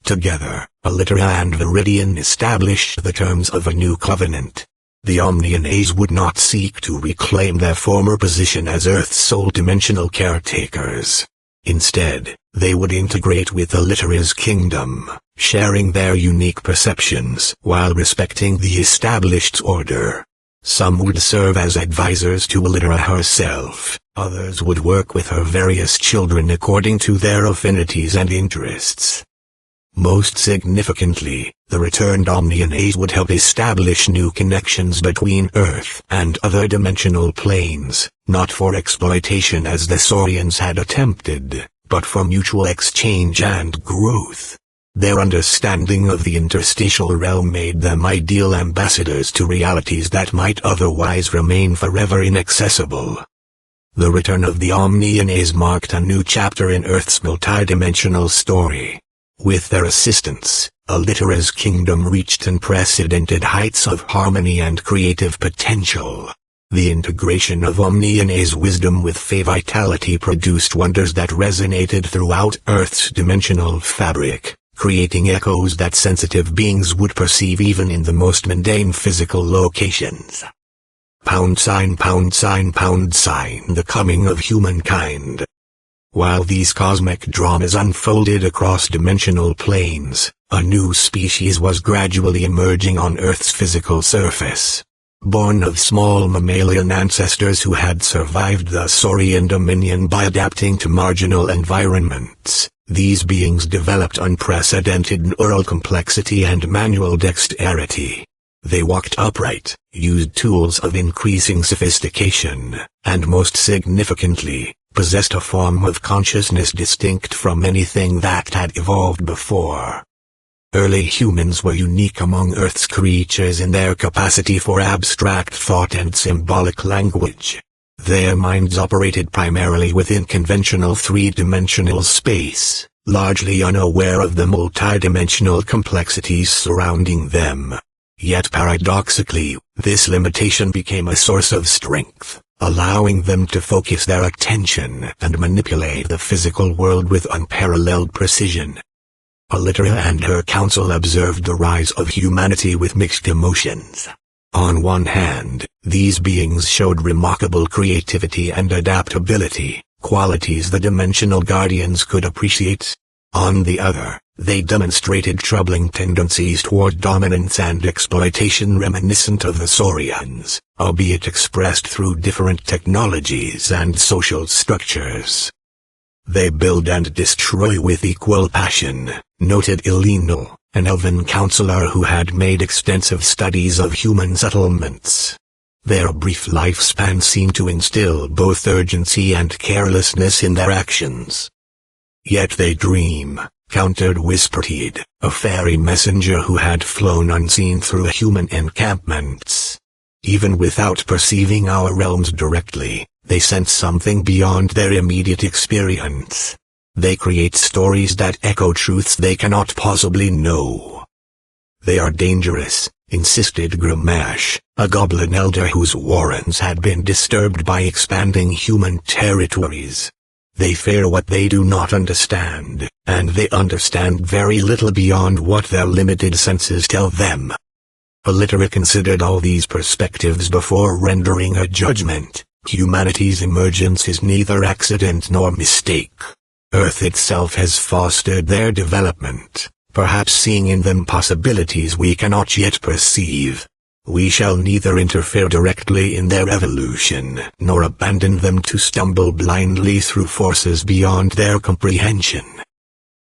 Together, Elytra and Viridian established the terms of a new covenant. The Omnianaes would not seek to reclaim their former position as Earth's sole dimensional caretakers. Instead, they would integrate with Elytra's kingdom, sharing their unique perceptions while respecting the established order. Some would serve as advisors to Elytra herself, others would work with her various children according to their affinities and interests. Most significantly, the returned Omnianaes would help establish new connections between Earth and other dimensional planes, not for exploitation as the Saurians had attempted, but for mutual exchange and growth. Their understanding of the interstitial realm made them ideal ambassadors to realities that might otherwise remain forever inaccessible. The return of the Omnianaes marked a new chapter in Earth's multidimensional story. With their assistance, Elytra's kingdom reached unprecedented heights of harmony and creative potential. The integration of Omnianaes wisdom with Fey vitality produced wonders that resonated throughout Earth's dimensional fabric, creating echoes that sensitive beings would perceive even in the most mundane physical locations. #, the coming of humankind. While these cosmic dramas unfolded across dimensional planes, a new species was gradually emerging on Earth's physical surface. Born of small mammalian ancestors who had survived the Saurian dominion by adapting to marginal environments, these beings developed unprecedented neural complexity and manual dexterity. They walked upright, used tools of increasing sophistication, and most significantly, possessed a form of consciousness distinct from anything that had evolved before. Early humans were unique among Earth's creatures in their capacity for abstract thought and symbolic language. Their minds operated primarily within conventional three-dimensional space, largely unaware of the multidimensional complexities surrounding them. Yet paradoxically, this limitation became a source of strength, allowing them to focus their attention and manipulate the physical world with unparalleled precision. Elytra and her council observed the rise of humanity with mixed emotions. On one hand, these beings showed remarkable creativity and adaptability, qualities the dimensional guardians could appreciate. On the other, they demonstrated troubling tendencies toward dominance and exploitation reminiscent of the Saurians, albeit expressed through different technologies and social structures. They build and destroy with equal passion, noted Elenil, an elven counselor who had made extensive studies of human settlements. Their brief lifespan seemed to instill both urgency and carelessness in their actions. Yet they dream, countered Whisperteed, a fairy messenger who had flown unseen through human encampments. Even without perceiving our realms directly, they sense something beyond their immediate experience. They create stories that echo truths they cannot possibly know. They are dangerous, insisted Grimash, a goblin elder whose warrens had been disturbed by expanding human territories. They fear what they do not understand, and they understand very little beyond what their limited senses tell them. Illitera considered all these perspectives before rendering a judgment. Humanity's emergence is neither accident nor mistake. Earth itself has fostered their development, perhaps seeing in them possibilities we cannot yet perceive. We shall neither interfere directly in their evolution, nor abandon them to stumble blindly through forces beyond their comprehension.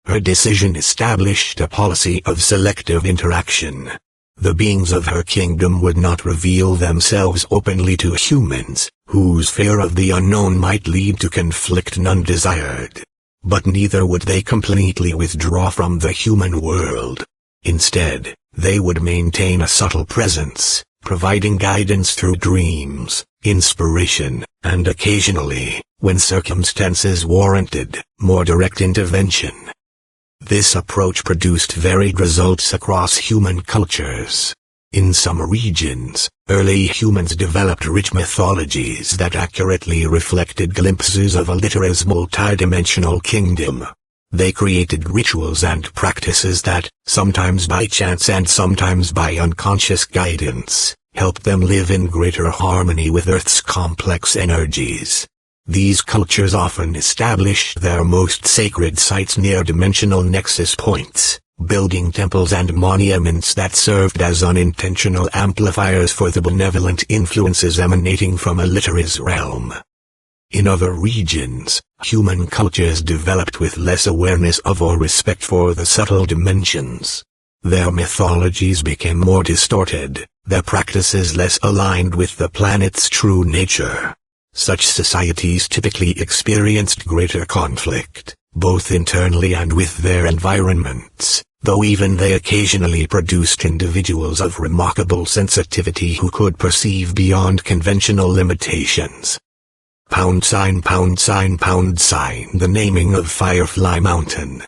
Her decision established a policy of selective interaction. The beings of her kingdom would not reveal themselves openly to humans, whose fear of the unknown might lead to conflict none desired. But neither would they completely withdraw from the human world. Instead, they would maintain a subtle presence, providing guidance through dreams, inspiration, and occasionally, when circumstances warranted, more direct intervention. This approach produced varied results across human cultures. In some regions, early humans developed rich mythologies that accurately reflected glimpses of Illitera's multidimensional kingdom. They created rituals and practices that, sometimes by chance and sometimes by unconscious guidance, helped them live in greater harmony with Earth's complex energies. These cultures often established their most sacred sites near dimensional nexus points, building temples and monuments that served as unintentional amplifiers for the benevolent influences emanating from Illitera's realm. In other regions, human cultures developed with less awareness of or respect for the subtle dimensions. Their mythologies became more distorted, their practices less aligned with the planet's true nature. Such societies typically experienced greater conflict, both internally and with their environments, though even they occasionally produced individuals of remarkable sensitivity who could perceive beyond conventional limitations. # the naming of Firefly Mountain.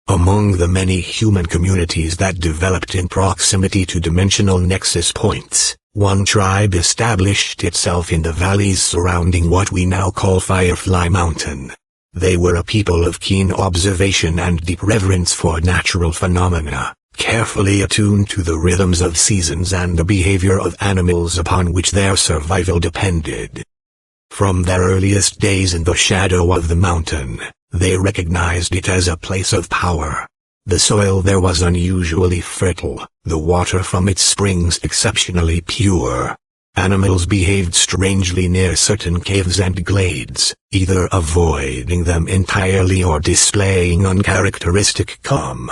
Among the many human communities that developed in proximity to dimensional nexus points, one tribe established itself in the valleys surrounding what we now call Firefly Mountain. They were a people of keen observation and deep reverence for natural phenomena, carefully attuned to the rhythms of seasons and the behavior of animals upon which their survival depended. From their earliest days in the shadow of the mountain, they recognized it as a place of power. The soil there was unusually fertile, the water from its springs exceptionally pure. Animals behaved strangely near certain caves and glades, either avoiding them entirely or displaying uncharacteristic calm.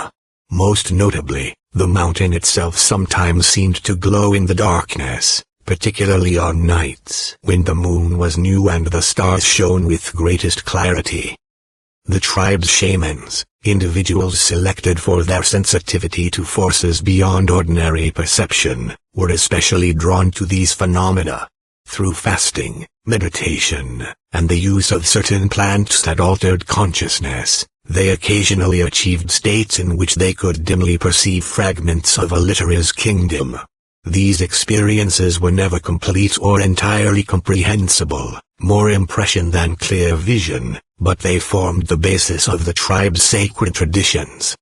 Most notably, the mountain itself sometimes seemed to glow in the darkness, particularly on nights when the moon was new and the stars shone with greatest clarity. The tribe's shamans, individuals selected for their sensitivity to forces beyond ordinary perception, were especially drawn to these phenomena. Through fasting, meditation, and the use of certain plants that altered consciousness, they occasionally achieved states in which they could dimly perceive fragments of Illitera's kingdom. These experiences were never complete or entirely comprehensible, more impression than clear vision, but they formed the basis of the tribe's sacred traditions.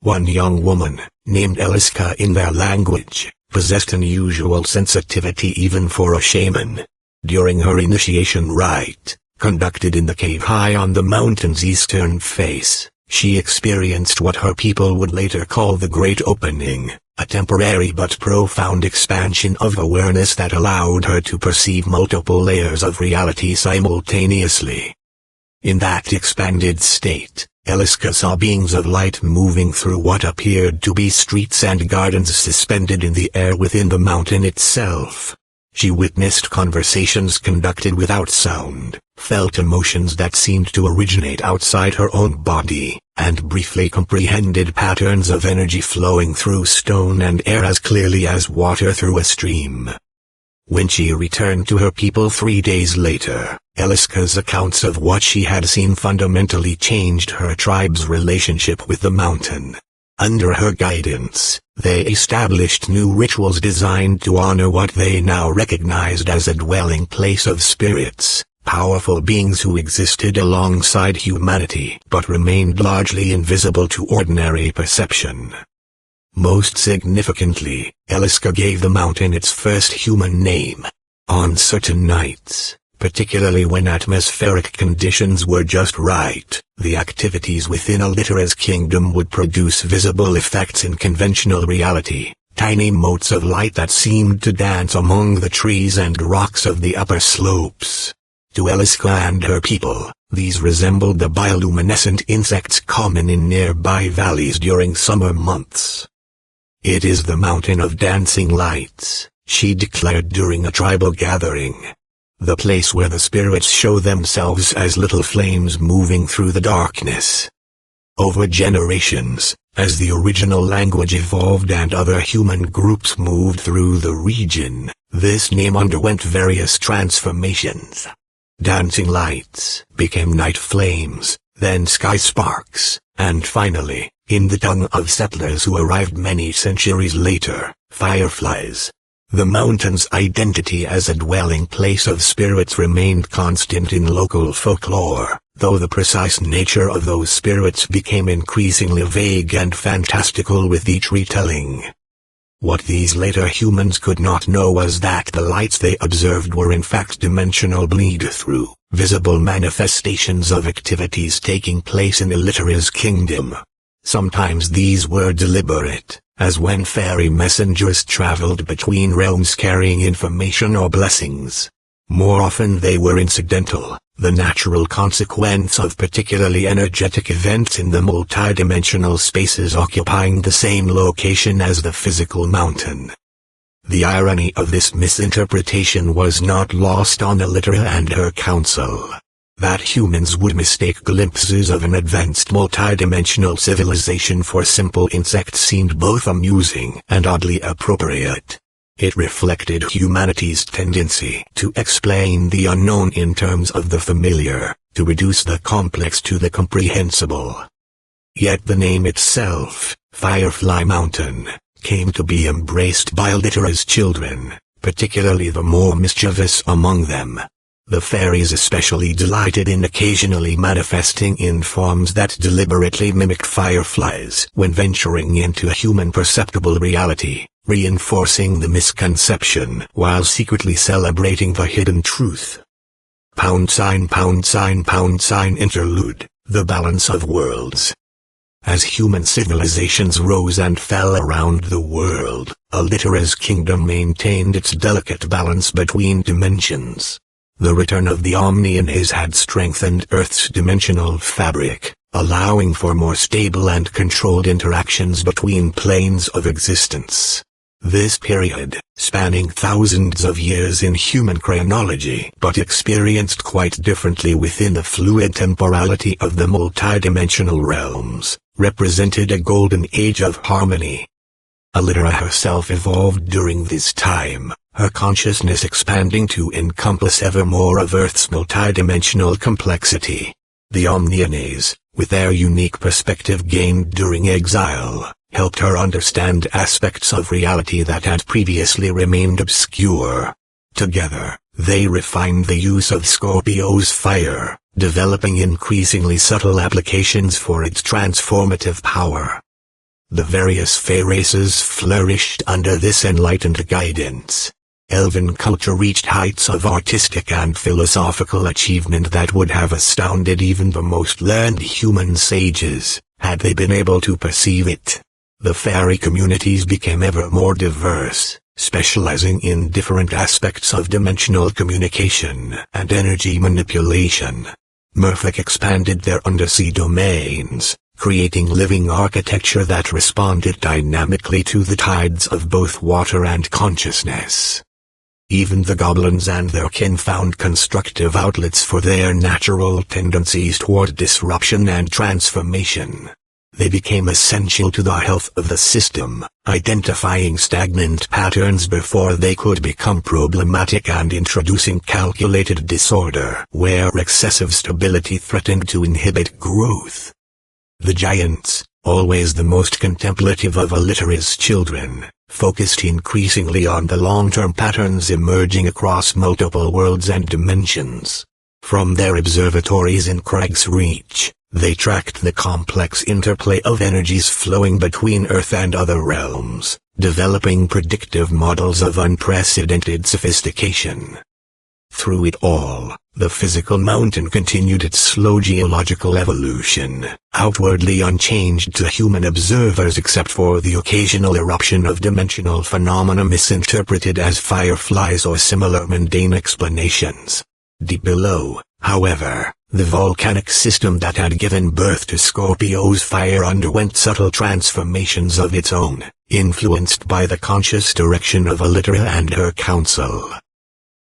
One young woman, named Eliska in their language, possessed unusual sensitivity even for a shaman. During her initiation rite, conducted in the cave high on the mountain's eastern face, she experienced what her people would later call the Great Opening, a temporary but profound expansion of awareness that allowed her to perceive multiple layers of reality simultaneously. In that expanded state, Eliska saw beings of light moving through what appeared to be streets and gardens suspended in the air within the mountain itself. She witnessed conversations conducted without sound, felt emotions that seemed to originate outside her own body, and briefly comprehended patterns of energy flowing through stone and air as clearly as water through a stream. When she returned to her people 3 days later, Eliska's accounts of what she had seen fundamentally changed her tribe's relationship with the mountain. Under her guidance, they established new rituals designed to honor what they now recognized as a dwelling place of spirits, powerful beings who existed alongside humanity but remained largely invisible to ordinary perception. Most significantly, Eliska gave the mountain its first human name. On certain nights, particularly when atmospheric conditions were just right, the activities within Alitera's kingdom would produce visible effects in conventional reality, tiny motes of light that seemed to dance among the trees and rocks of the upper slopes. To Eliska and her people, these resembled the bioluminescent insects common in nearby valleys during summer months. "It is the mountain of dancing lights," she declared during a tribal gathering. "The place where the spirits show themselves as little flames moving through the darkness." Over generations, as the original language evolved and other human groups moved through the region, this name underwent various transformations. Dancing lights became night flames, then sky sparks, and finally, in the tongue of settlers who arrived many centuries later, fireflies. The mountain's identity as a dwelling place of spirits remained constant in local folklore, though the precise nature of those spirits became increasingly vague and fantastical with each retelling. What these later humans could not know was that the lights they observed were in fact dimensional bleed-through, visible manifestations of activities taking place in Alitera's kingdom. Sometimes these were deliberate, as when fairy messengers traveled between realms carrying information or blessings. More often they were incidental, the natural consequence of particularly energetic events in the multidimensional spaces occupying the same location as the physical mountain. The irony of this misinterpretation was not lost on Alitera and her council. That humans would mistake glimpses of an advanced multidimensional civilization for simple insects seemed both amusing and oddly appropriate. It reflected humanity's tendency to explain the unknown in terms of the familiar, to reduce the complex to the comprehensible. Yet the name itself, Firefly Mountain, came to be embraced by Alitera's children, particularly the more mischievous among them. The fairies especially delighted in occasionally manifesting in forms that deliberately mimicked fireflies when venturing into a human-perceptible reality, reinforcing the misconception while secretly celebrating the hidden truth. ### interlude, the balance of worlds. As human civilizations rose and fell around the world, Alitera's kingdom maintained its delicate balance between dimensions. The return of the Omnianes had strengthened Earth's dimensional fabric, allowing for more stable and controlled interactions between planes of existence. This period, spanning thousands of years in human chronology but experienced quite differently within the fluid temporality of the multidimensional realms, represented a golden age of harmony. Alitera herself evolved during this time, her consciousness expanding to encompass ever more of Earth's multidimensional complexity. The Omnianes, with their unique perspective gained during exile, helped her understand aspects of reality that had previously remained obscure. Together, they refined the use of Scorpio's fire, developing increasingly subtle applications for its transformative power. The various Fae races flourished under this enlightened guidance. Elven culture reached heights of artistic and philosophical achievement that would have astounded even the most learned human sages, had they been able to perceive it. The fairy communities became ever more diverse, specializing in different aspects of dimensional communication and energy manipulation. Merfolk expanded their undersea domains, creating living architecture that responded dynamically to the tides of both water and consciousness. Even the goblins and their kin found constructive outlets for their natural tendencies toward disruption and transformation. They became essential to the health of the system, identifying stagnant patterns before they could become problematic and introducing calculated disorder where excessive stability threatened to inhibit growth. The giants, always the most contemplative of Alitera's children, focused increasingly on the long-term patterns emerging across multiple worlds and dimensions. From their observatories in Craig's Reach, they tracked the complex interplay of energies flowing between Earth and other realms, developing predictive models of unprecedented sophistication. Through it all, the physical mountain continued its slow geological evolution, outwardly unchanged to human observers except for the occasional eruption of dimensional phenomena misinterpreted as fireflies or similar mundane explanations. Deep below, however, the volcanic system that had given birth to Scorpio's fire underwent subtle transformations of its own, influenced by the conscious direction of Alitera and her council.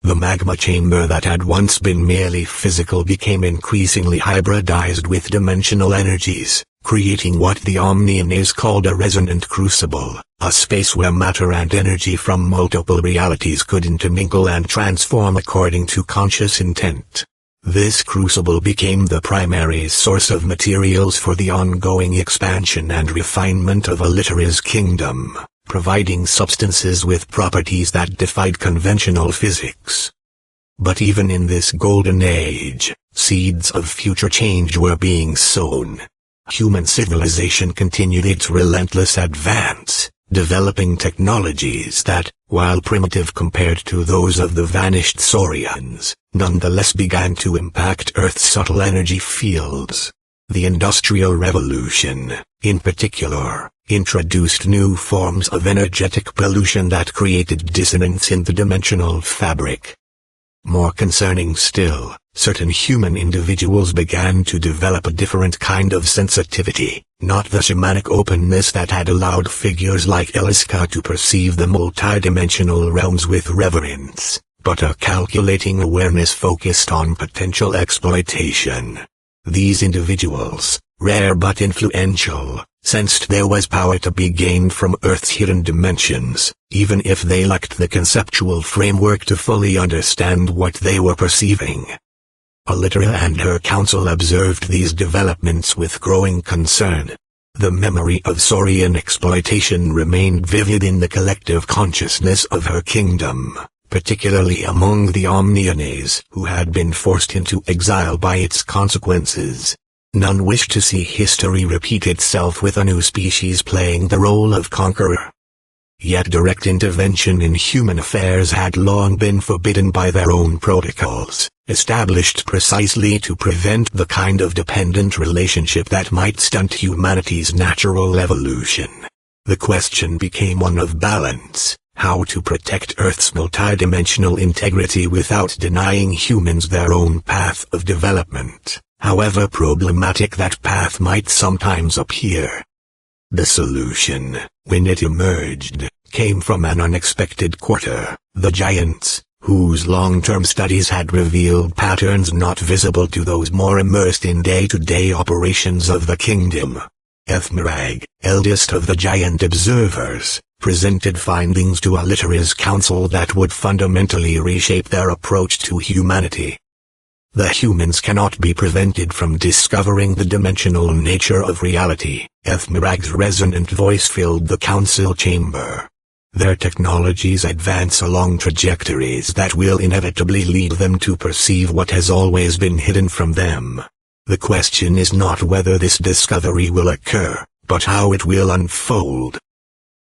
The magma chamber that had once been merely physical became increasingly hybridized with dimensional energies, creating what the Omnianaes called a resonant crucible, a space where matter and energy from multiple realities could intermingle and transform according to conscious intent. This crucible became the primary source of materials for the ongoing expansion and refinement of Alitera's kingdom, providing substances with properties that defied conventional physics. But even in this golden age, seeds of future change were being sown. Human civilization continued its relentless advance, developing technologies that, while primitive compared to those of the vanished Saurians, nonetheless began to impact Earth's subtle energy fields. The Industrial Revolution, in particular, introduced new forms of energetic pollution that created dissonance in the dimensional fabric. More concerning still, certain human individuals began to develop a different kind of sensitivity, not the shamanic openness that had allowed figures like Eliska to perceive the multidimensional realms with reverence, but a calculating awareness focused on potential exploitation. These individuals, rare but influential, sensed there was power to be gained from Earth's hidden dimensions, even if they lacked the conceptual framework to fully understand what they were perceiving. Alitera and her council observed these developments with growing concern. The memory of Saurian exploitation remained vivid in the collective consciousness of her kingdom, particularly among the Omnianaes who had been forced into exile by its consequences. None wished to see history repeat itself with a new species playing the role of conqueror. Yet direct intervention in human affairs had long been forbidden by their own protocols, established precisely to prevent the kind of dependent relationship that might stunt humanity's natural evolution. The question became one of balance, how to protect Earth's multidimensional integrity without denying humans their own path of development, however problematic that path might sometimes appear. The solution, when it emerged, came from an unexpected quarter, the giants, whose long-term studies had revealed patterns not visible to those more immersed in day-to-day operations of the kingdom. Ethmerag, eldest of the giant observers, presented findings to Alitera's council that would fundamentally reshape their approach to humanity. The humans cannot be prevented from discovering the dimensional nature of reality. Ethmerag's resonant voice filled the council chamber. Their technologies advance along trajectories that will inevitably lead them to perceive what has always been hidden from them. The question is not whether this discovery will occur, but how it will unfold.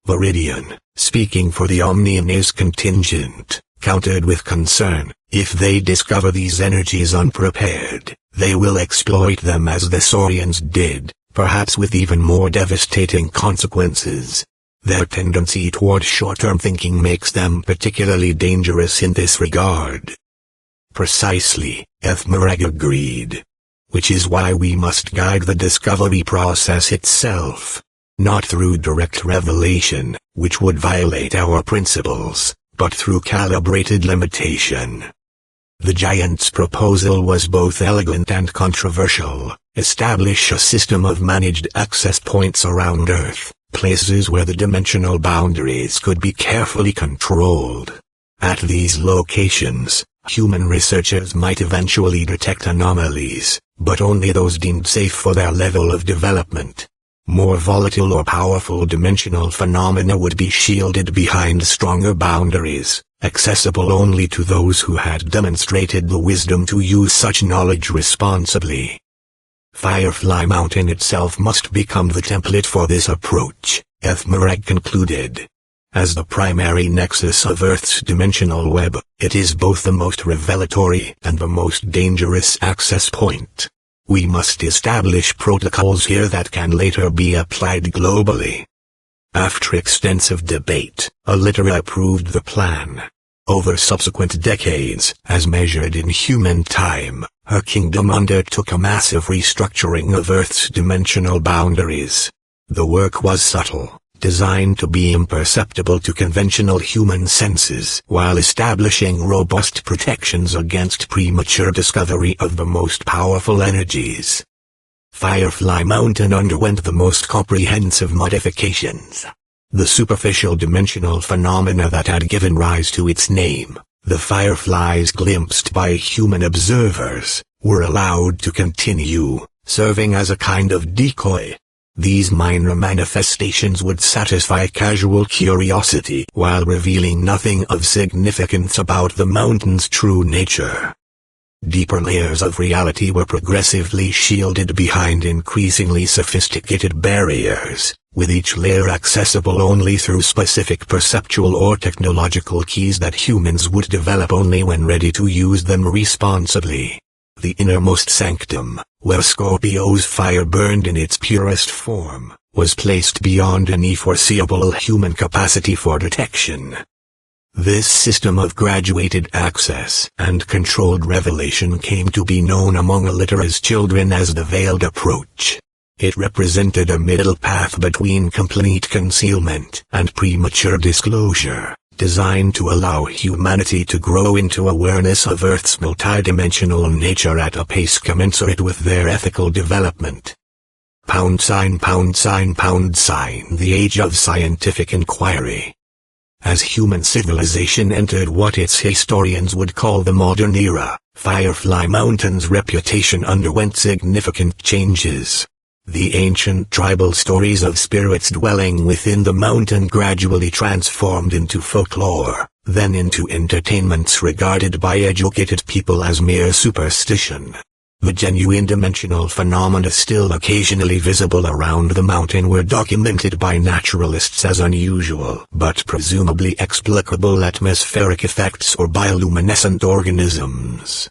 Viridian, speaking for the Omnianaes contingent, countered with concern. If they discover these energies unprepared, they will exploit them as the Saurians did, perhaps with even more devastating consequences. Their tendency toward short-term thinking makes them particularly dangerous in this regard. Precisely, Ethmerag agreed. which is why we must guide the discovery process itself. Not through direct revelation, which would violate our principles, but through calibrated limitation. The giant's proposal was both elegant and controversial. Establish a system of managed access points around Earth, places where the dimensional boundaries could be carefully controlled. At these locations, human researchers might eventually detect anomalies, but only those deemed safe for their level of development. More volatile or powerful dimensional phenomena would be shielded behind stronger boundaries, accessible only to those who had demonstrated the wisdom to use such knowledge responsibly. Firefly Mountain itself must become the template for this approach, Ethmerag concluded. As the primary nexus of Earth's dimensional web, it is both the most revelatory and the most dangerous access point. We must establish protocols here that can later be applied globally. After extensive debate, Alitera approved the plan. Over subsequent decades, as measured in human time, her kingdom undertook a massive restructuring of Earth's dimensional boundaries. The work was subtle, designed to be imperceptible to conventional human senses, while establishing robust protections against premature discovery of the most powerful energies. Firefly Mountain underwent the most comprehensive modifications. The superficial dimensional phenomena that had given rise to its name, the fireflies glimpsed by human observers, were allowed to continue, serving as a kind of decoy. These minor manifestations would satisfy casual curiosity while revealing nothing of significance about the mountain's true nature. Deeper layers of reality were progressively shielded behind increasingly sophisticated barriers, with each layer accessible only through specific perceptual or technological keys that humans would develop only when ready to use them responsibly. The innermost sanctum, where Scorpio's fire burned in its purest form, was placed beyond any foreseeable human capacity for detection. This system of graduated access and controlled revelation came to be known among Alitera's children as the Veiled Approach. It represented a middle path between complete concealment and premature disclosure, designed to allow humanity to grow into awareness of Earth's multidimensional nature at a pace commensurate with their ethical development. #, the age of scientific inquiry. As human civilization entered what its historians would call the modern era, Firefly Mountain's reputation underwent significant changes. The ancient tribal stories of spirits dwelling within the mountain gradually transformed into folklore, then into entertainments regarded by educated people as mere superstition. The genuine dimensional phenomena still occasionally visible around the mountain were documented by naturalists as unusual but presumably explicable atmospheric effects or bioluminescent organisms.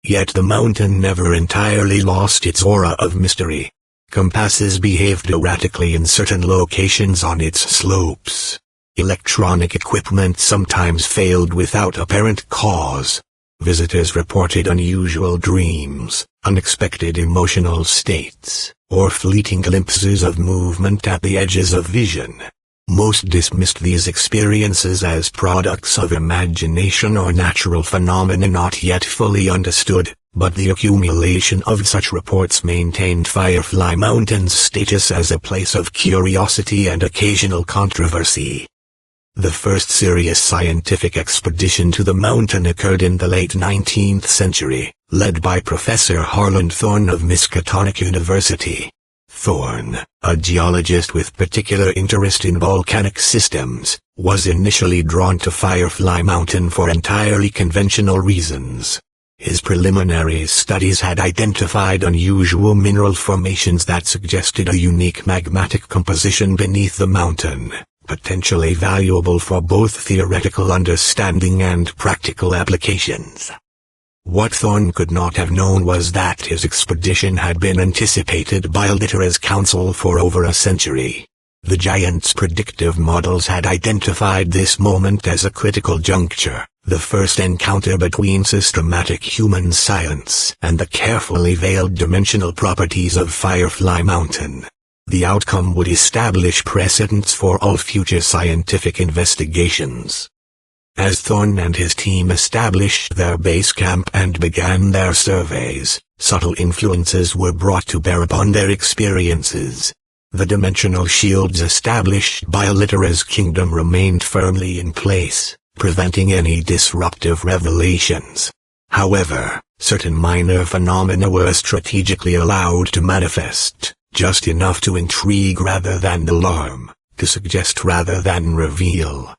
Yet the mountain never entirely lost its aura of mystery. Compasses behaved erratically in certain locations on its slopes. Electronic equipment sometimes failed without apparent cause. Visitors reported unusual dreams, unexpected emotional states, or fleeting glimpses of movement at the edges of vision. Most dismissed these experiences as products of imagination or natural phenomena not yet fully understood. But the accumulation of such reports maintained Firefly Mountain's status as a place of curiosity and occasional controversy. The first serious scientific expedition to the mountain occurred in the late 19th century, led by Professor Harland Thorne of Miskatonic University. Thorne, a geologist with particular interest in volcanic systems, was initially drawn to Firefly Mountain for entirely conventional reasons. His preliminary studies had identified unusual mineral formations that suggested a unique magmatic composition beneath the mountain, potentially valuable for both theoretical understanding and practical applications. What Thorne could not have known was that his expedition had been anticipated by Alitera's council for over a century. The giant's predictive models had identified this moment as a critical juncture. the first encounter between systematic human science and the carefully veiled dimensional properties of Firefly Mountain. The outcome would establish precedents for all future scientific investigations. As Thorne and his team established their base camp and began their surveys, subtle influences were brought to bear upon their experiences. The dimensional shields established by Alitera's kingdom remained firmly in place, preventing any disruptive revelations. However, certain minor phenomena were strategically allowed to manifest, just enough to intrigue rather than alarm, to suggest rather than reveal.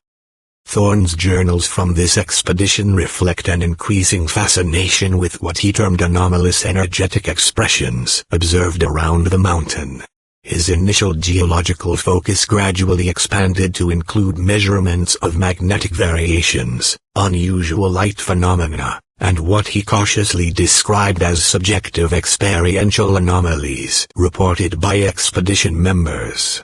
Thorne's journals from this expedition reflect an increasing fascination with what he termed anomalous energetic expressions observed around the mountain. His initial geological focus gradually expanded to include measurements of magnetic variations, unusual light phenomena, and what he cautiously described as subjective experiential anomalies reported by expedition members.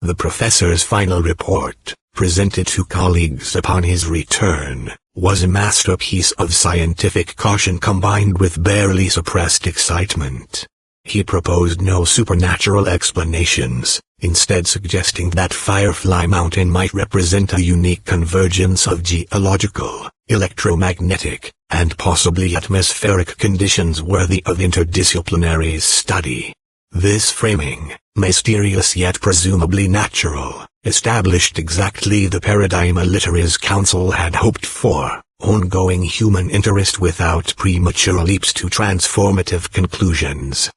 The professor's final report, presented to colleagues upon his return, was a masterpiece of scientific caution combined with barely suppressed excitement. He proposed no supernatural explanations, instead suggesting that Firefly Mountain might represent a unique convergence of geological, electromagnetic, and possibly atmospheric conditions worthy of interdisciplinary study. This framing, mysterious yet presumably natural, established exactly the paradigm Alitera's council had hoped for: ongoing human interest without premature leaps to transformative conclusions.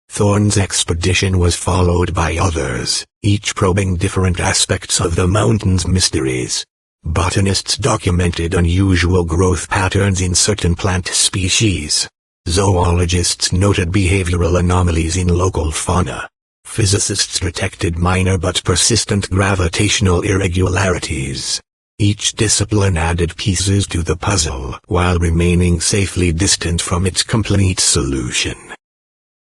Thorne's expedition was followed by others, each probing different aspects of the mountain's mysteries. Botanists documented unusual growth patterns in certain plant species. Zoologists noted behavioral anomalies in local fauna. Physicists detected minor but persistent gravitational irregularities. Each discipline added pieces to the puzzle while remaining safely distant from its complete solution.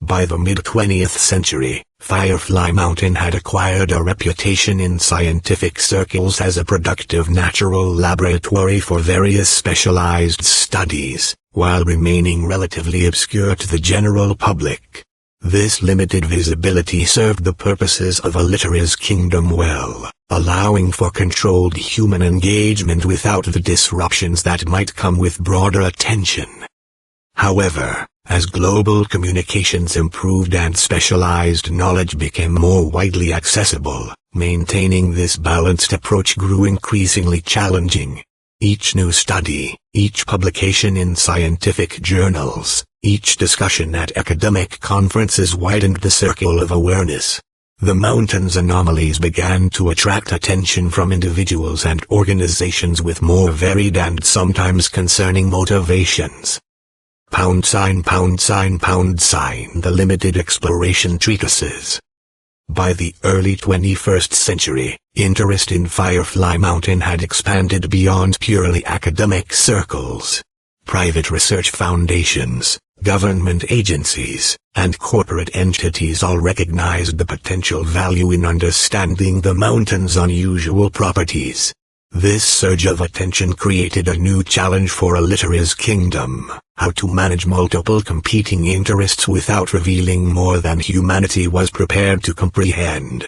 By the mid-20th century, Firefly Mountain had acquired a reputation in scientific circles as a productive natural laboratory for various specialized studies, while remaining relatively obscure to the general public. This limited visibility served the purposes of Alitera's kingdom well, allowing for controlled human engagement without the disruptions that might come with broader attention. However, as global communications improved and specialized knowledge became more widely accessible, maintaining this balanced approach grew increasingly challenging. Each new study, each publication in scientific journals, each discussion at academic conferences widened the circle of awareness. The mountain's anomalies began to attract attention from individuals and organizations with more varied and sometimes concerning motivations. #, the limited exploration treatises. By the early 21st century, interest in Firefly Mountain had expanded beyond purely academic circles. Private research foundations, government agencies, and corporate entities all recognized the potential value in understanding the mountain's unusual properties. This surge of attention created a new challenge for Alitera's kingdom: how to manage multiple competing interests without revealing more than humanity was prepared to comprehend.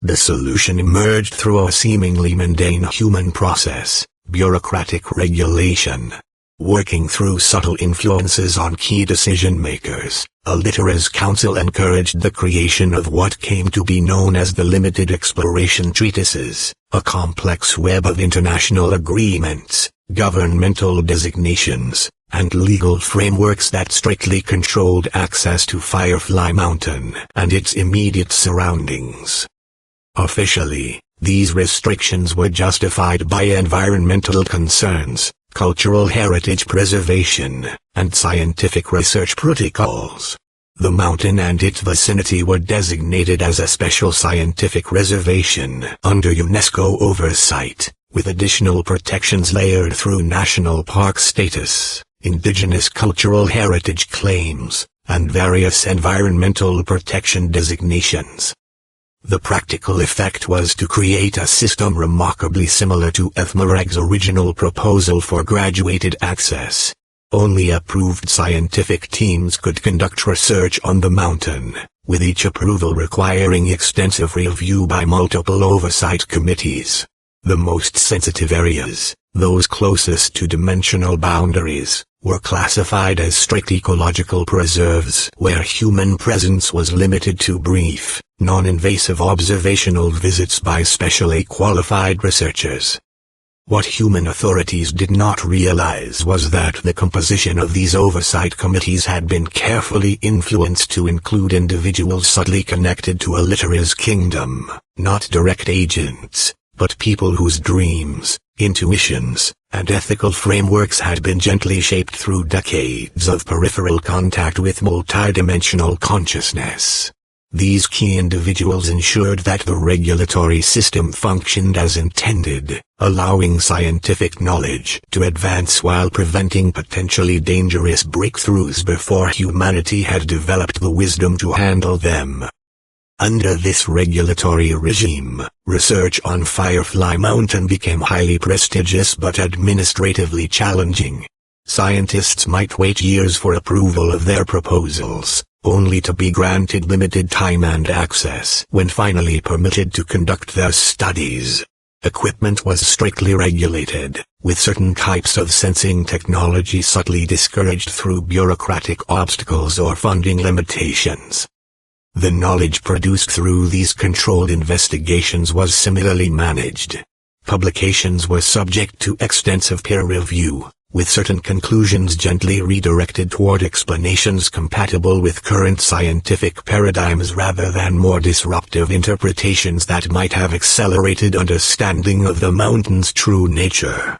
The solution emerged through a seemingly mundane human process: bureaucratic regulation. Working through subtle influences on key decision-makers, Alitera's council encouraged the creation of what came to be known as the Limited Exploration Treatises, a complex web of international agreements, governmental designations, and legal frameworks that strictly controlled access to Firefly Mountain and its immediate surroundings. Officially, these restrictions were justified by environmental concerns, cultural heritage preservation, and scientific research protocols. The mountain and its vicinity were designated as a special scientific reservation under UNESCO oversight, with additional protections layered through national park status, indigenous cultural heritage claims, and various environmental protection designations. The practical effect was to create a system remarkably similar to Ethmereg's original proposal for graduated access. Only approved scientific teams could conduct research on the mountain, with each approval requiring extensive review by multiple oversight committees. The most sensitive areas, those closest to dimensional boundaries, were classified as strict ecological preserves where human presence was limited to brief, non-invasive observational visits by specially qualified researchers. What human authorities did not realize was that the composition of these oversight committees had been carefully influenced to include individuals subtly connected to Alitera's kingdom, not direct agents, but people whose dreams, intuitions, and ethical frameworks had been gently shaped through decades of peripheral contact with multidimensional consciousness. These key individuals ensured that the regulatory system functioned as intended, allowing scientific knowledge to advance while preventing potentially dangerous breakthroughs before humanity had developed the wisdom to handle them. Under this regulatory regime, research on Firefly Mountain became highly prestigious but administratively challenging. Scientists might wait years for approval of their proposals, only to be granted limited time and access when finally permitted to conduct their studies. Equipment was strictly regulated, with certain types of sensing technology subtly discouraged through bureaucratic obstacles or funding limitations. The knowledge produced through these controlled investigations was similarly managed. Publications were subject to extensive peer review, with certain conclusions gently redirected toward explanations compatible with current scientific paradigms rather than more disruptive interpretations that might have accelerated understanding of the mountain's true nature.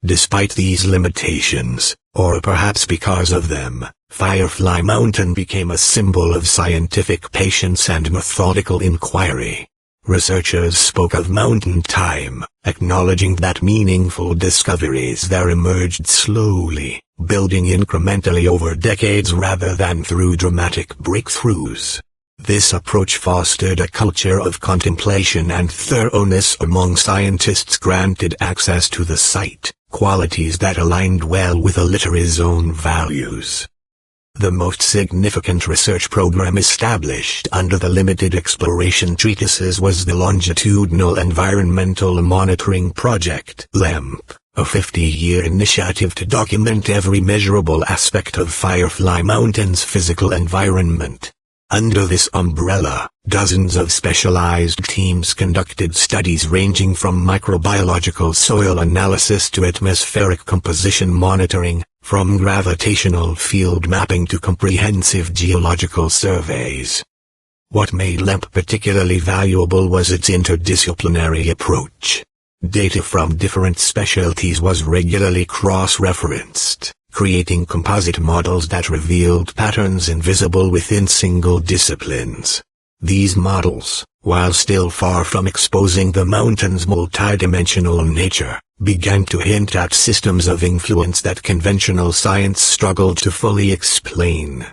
Despite these limitations, or perhaps because of them, Firefly Mountain became a symbol of scientific patience and methodical inquiry. Researchers spoke of mountain time, acknowledging that meaningful discoveries there emerged slowly, building incrementally over decades rather than through dramatic breakthroughs. This approach fostered a culture of contemplation and thoroughness among scientists granted access to the site, qualities that aligned well with Alitera's own values. The most significant research program established under the Limited Exploration Treatises was the Longitudinal Environmental Monitoring Project (LEMP), a 50-year initiative to document every measurable aspect of Firefly Mountain's physical environment. Under this umbrella, dozens of specialized teams conducted studies ranging from microbiological soil analysis to atmospheric composition monitoring, from gravitational field mapping to comprehensive geological surveys. What made LEMP particularly valuable was its interdisciplinary approach. Data from different specialties was regularly cross-referenced, creating composite models that revealed patterns invisible within single disciplines. These models, while still far from exposing the mountain's multidimensional nature, began to hint at systems of influence that conventional science struggled to fully explain.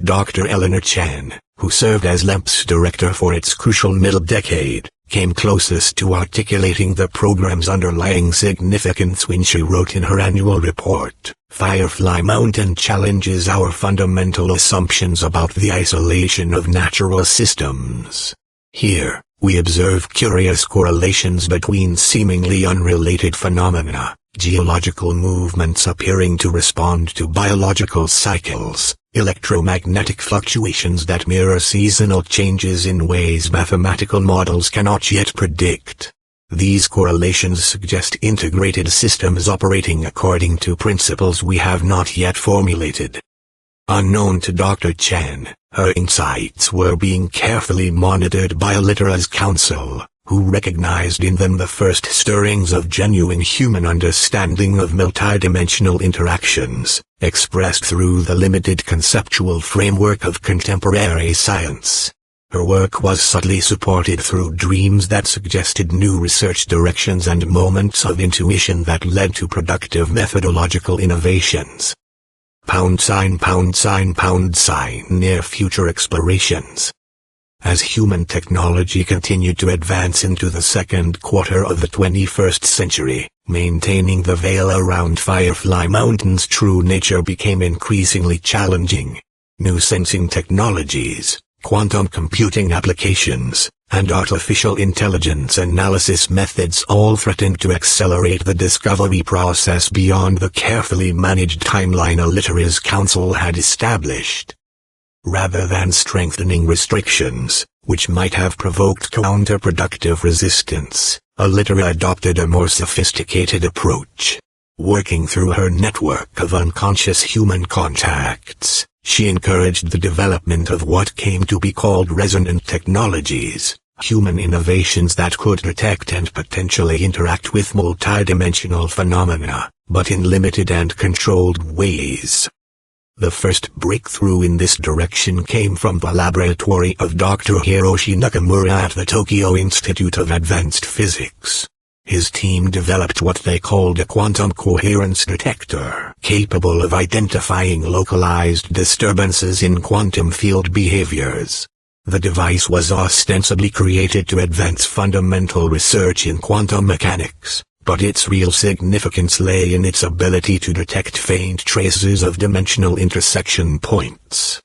Dr. Eleanor Chan, who served as LEMP's director for its crucial middle decade, came closest to articulating the program's underlying significance when she wrote in her annual report, "Firefly Mountain challenges our fundamental assumptions about the isolation of natural systems. Here, we observe curious correlations between seemingly unrelated phenomena, geological movements appearing to respond to biological cycles, electromagnetic fluctuations that mirror seasonal changes in ways mathematical models cannot yet predict. These correlations suggest integrated systems operating according to principles we have not yet formulated." Unknown to Dr. Chan, her insights were being carefully monitored by Alitera's council, who recognized in them the first stirrings of genuine human understanding of multidimensional interactions, expressed through the limited conceptual framework of contemporary science. Her work was subtly supported through dreams that suggested new research directions and moments of intuition that led to productive methodological innovations. ### Near future explorations. As human technology continued to advance into the second quarter of the 21st century, maintaining the veil around Firefly Mountain's true nature became increasingly challenging. New sensing technologies, quantum computing applications, and artificial intelligence analysis methods all threatened to accelerate the discovery process beyond the carefully managed timeline Alitera's Council had established. Rather than strengthening restrictions, which might have provoked counterproductive resistance, Alitera adopted a more sophisticated approach. Working through her network of unconscious human contacts, she encouraged the development of what came to be called resonant technologies, human innovations that could detect and potentially interact with multidimensional phenomena, but in limited and controlled ways. The first breakthrough in this direction came from the laboratory of Dr. Hiroshi Nakamura at the Tokyo Institute of Advanced Physics. His team developed what they called a quantum coherence detector, capable of identifying localized disturbances in quantum field behaviors. The device was ostensibly created to advance fundamental research in quantum mechanics, but its real significance lay in its ability to detect faint traces of dimensional intersection points.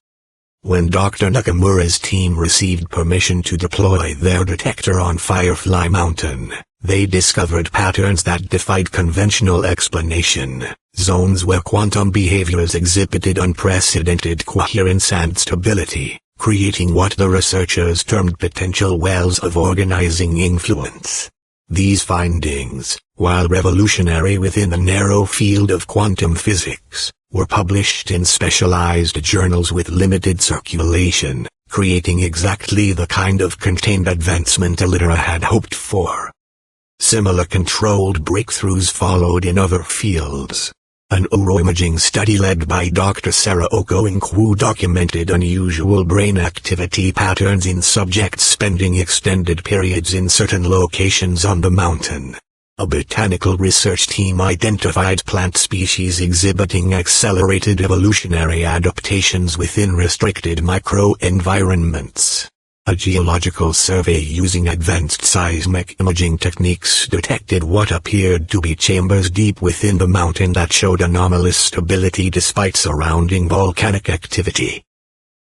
When Dr. Nakamura's team received permission to deploy their detector on Firefly Mountain, they discovered patterns that defied conventional explanation, zones where quantum behaviors exhibited unprecedented coherence and stability, creating what the researchers termed potential wells of organizing influence. These findings, while revolutionary within the narrow field of quantum physics, were published in specialized journals with limited circulation, creating exactly the kind of contained advancement Alitera had hoped for. Similar controlled breakthroughs followed in other fields. An neuroimaging study led by Dr. Saraoko Inkwu documented unusual brain activity patterns in subjects spending extended periods in certain locations on the mountain. A botanical research team identified plant species exhibiting accelerated evolutionary adaptations within restricted microenvironments. A geological survey using advanced seismic imaging techniques detected what appeared to be chambers deep within the mountain that showed anomalous stability despite surrounding volcanic activity.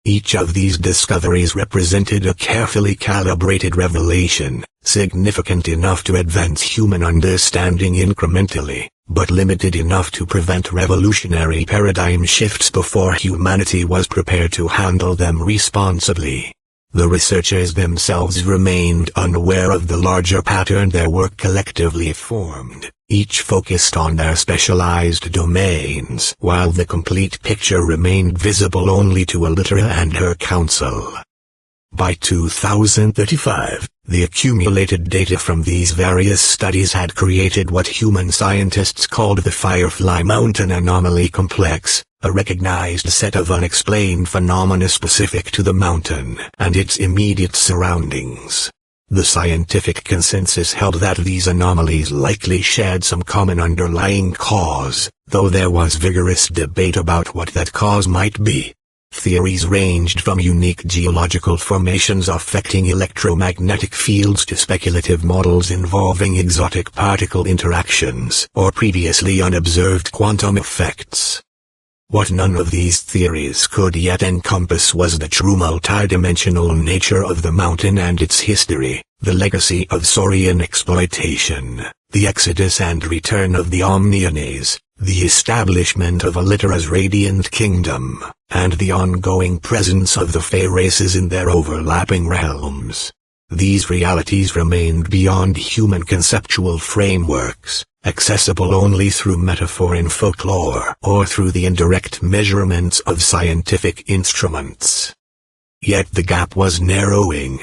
Each of these discoveries represented a carefully calibrated revelation, significant enough to advance human understanding incrementally, but limited enough to prevent revolutionary paradigm shifts before humanity was prepared to handle them responsibly. The researchers themselves remained unaware of the larger pattern their work collectively formed, each focused on their specialized domains, while the complete picture remained visible only to Alitera and her council. By 2035, the accumulated data from these various studies had created what human scientists called the Firefly Mountain Anomaly Complex, a recognized set of unexplained phenomena specific to the mountain and its immediate surroundings. The scientific consensus held that these anomalies likely shared some common underlying cause, though there was vigorous debate about what that cause might be. Theories ranged from unique geological formations affecting electromagnetic fields to speculative models involving exotic particle interactions or previously unobserved quantum effects. What none of these theories could yet encompass was the true multidimensional nature of the mountain and its history, the legacy of Saurian exploitation, the exodus and return of the Omniones, the establishment of Alitera's Radiant Kingdom, and the ongoing presence of the Fey races in their overlapping realms. These realities remained beyond human conceptual frameworks, accessible only through metaphor in folklore or through the indirect measurements of scientific instruments. Yet the gap was narrowing.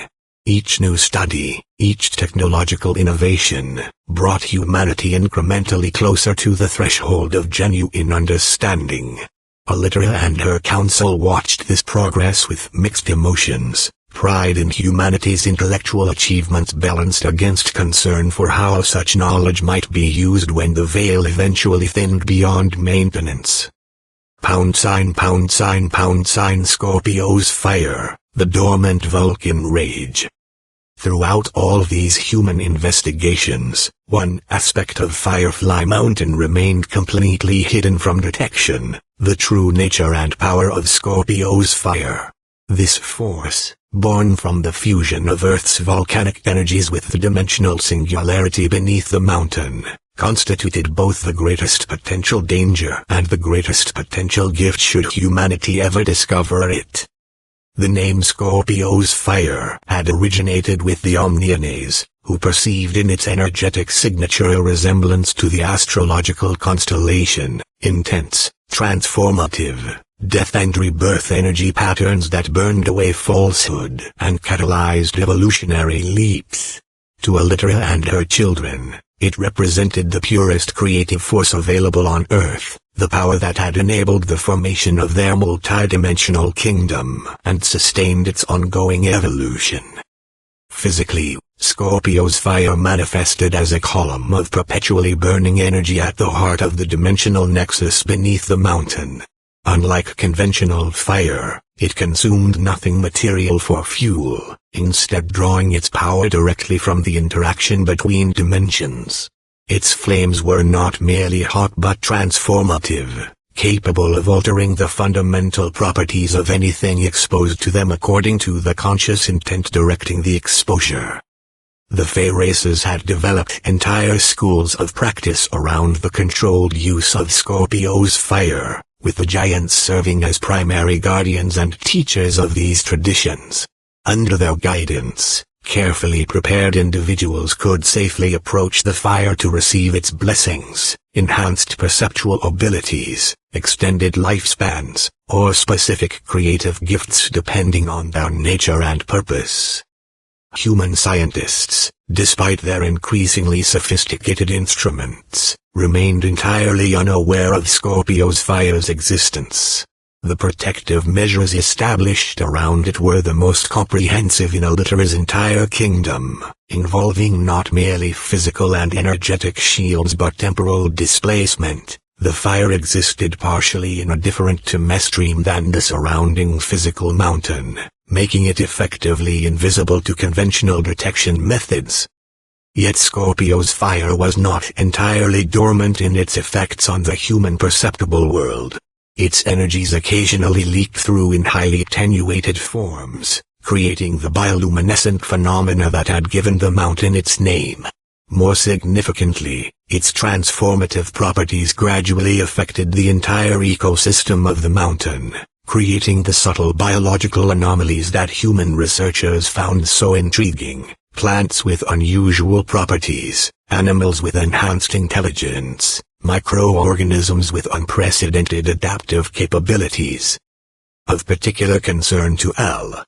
Each new study, each technological innovation, brought humanity incrementally closer to the threshold of genuine understanding. Alitera and her council watched this progress with mixed emotions, pride in humanity's intellectual achievements balanced against concern for how such knowledge might be used when the veil eventually thinned beyond maintenance. ###Scorpio's fire, the dormant Vulcan rage. Throughout all these human investigations, one aspect of Firefly Mountain remained completely hidden from detection: the true nature and power of Scorpio's fire. This force, born from the fusion of Earth's volcanic energies with the dimensional singularity beneath the mountain, constituted both the greatest potential danger and the greatest potential gift should humanity ever discover it. The name Scorpio's fire had originated with the Omnianaes, who perceived in its energetic signature a resemblance to the astrological constellation: intense, transformative, death and rebirth energy patterns that burned away falsehood and catalyzed evolutionary leaps. To Elytra and her children, it represented the purest creative force available on Earth, the power that had enabled the formation of their multidimensional kingdom and sustained its ongoing evolution. Physically, Scorpio's fire manifested as a column of perpetually burning energy at the heart of the dimensional nexus beneath the mountain. Unlike conventional fire, it consumed nothing material for fuel, instead drawing its power directly from the interaction between dimensions. Its flames were not merely hot but transformative, capable of altering the fundamental properties of anything exposed to them according to the conscious intent directing the exposure. The Fey races had developed entire schools of practice around the controlled use of Scorpio's fire, with the giants serving as primary guardians and teachers of these traditions. Under their guidance, carefully prepared individuals could safely approach the fire to receive its blessings, enhanced perceptual abilities, extended lifespans, or specific creative gifts depending on their nature and purpose. Human scientists, despite their increasingly sophisticated instruments, remained entirely unaware of Scorpio's fire's existence. The protective measures established around it were the most comprehensive in Elytra's entire kingdom, involving not merely physical and energetic shields but temporal displacement. The fire existed partially in a different time stream than the surrounding physical mountain, making it effectively invisible to conventional detection methods. Yet Scorpio's fire was not entirely dormant in its effects on the human perceptible world. Its energies occasionally leaked through in highly attenuated forms, creating the bioluminescent phenomena that had given the mountain its name. More significantly, its transformative properties gradually affected the entire ecosystem of the mountain, creating the subtle biological anomalies that human researchers found so intriguing: plants with unusual properties, animals with enhanced intelligence, microorganisms with unprecedented adaptive capabilities. Of particular concern to L.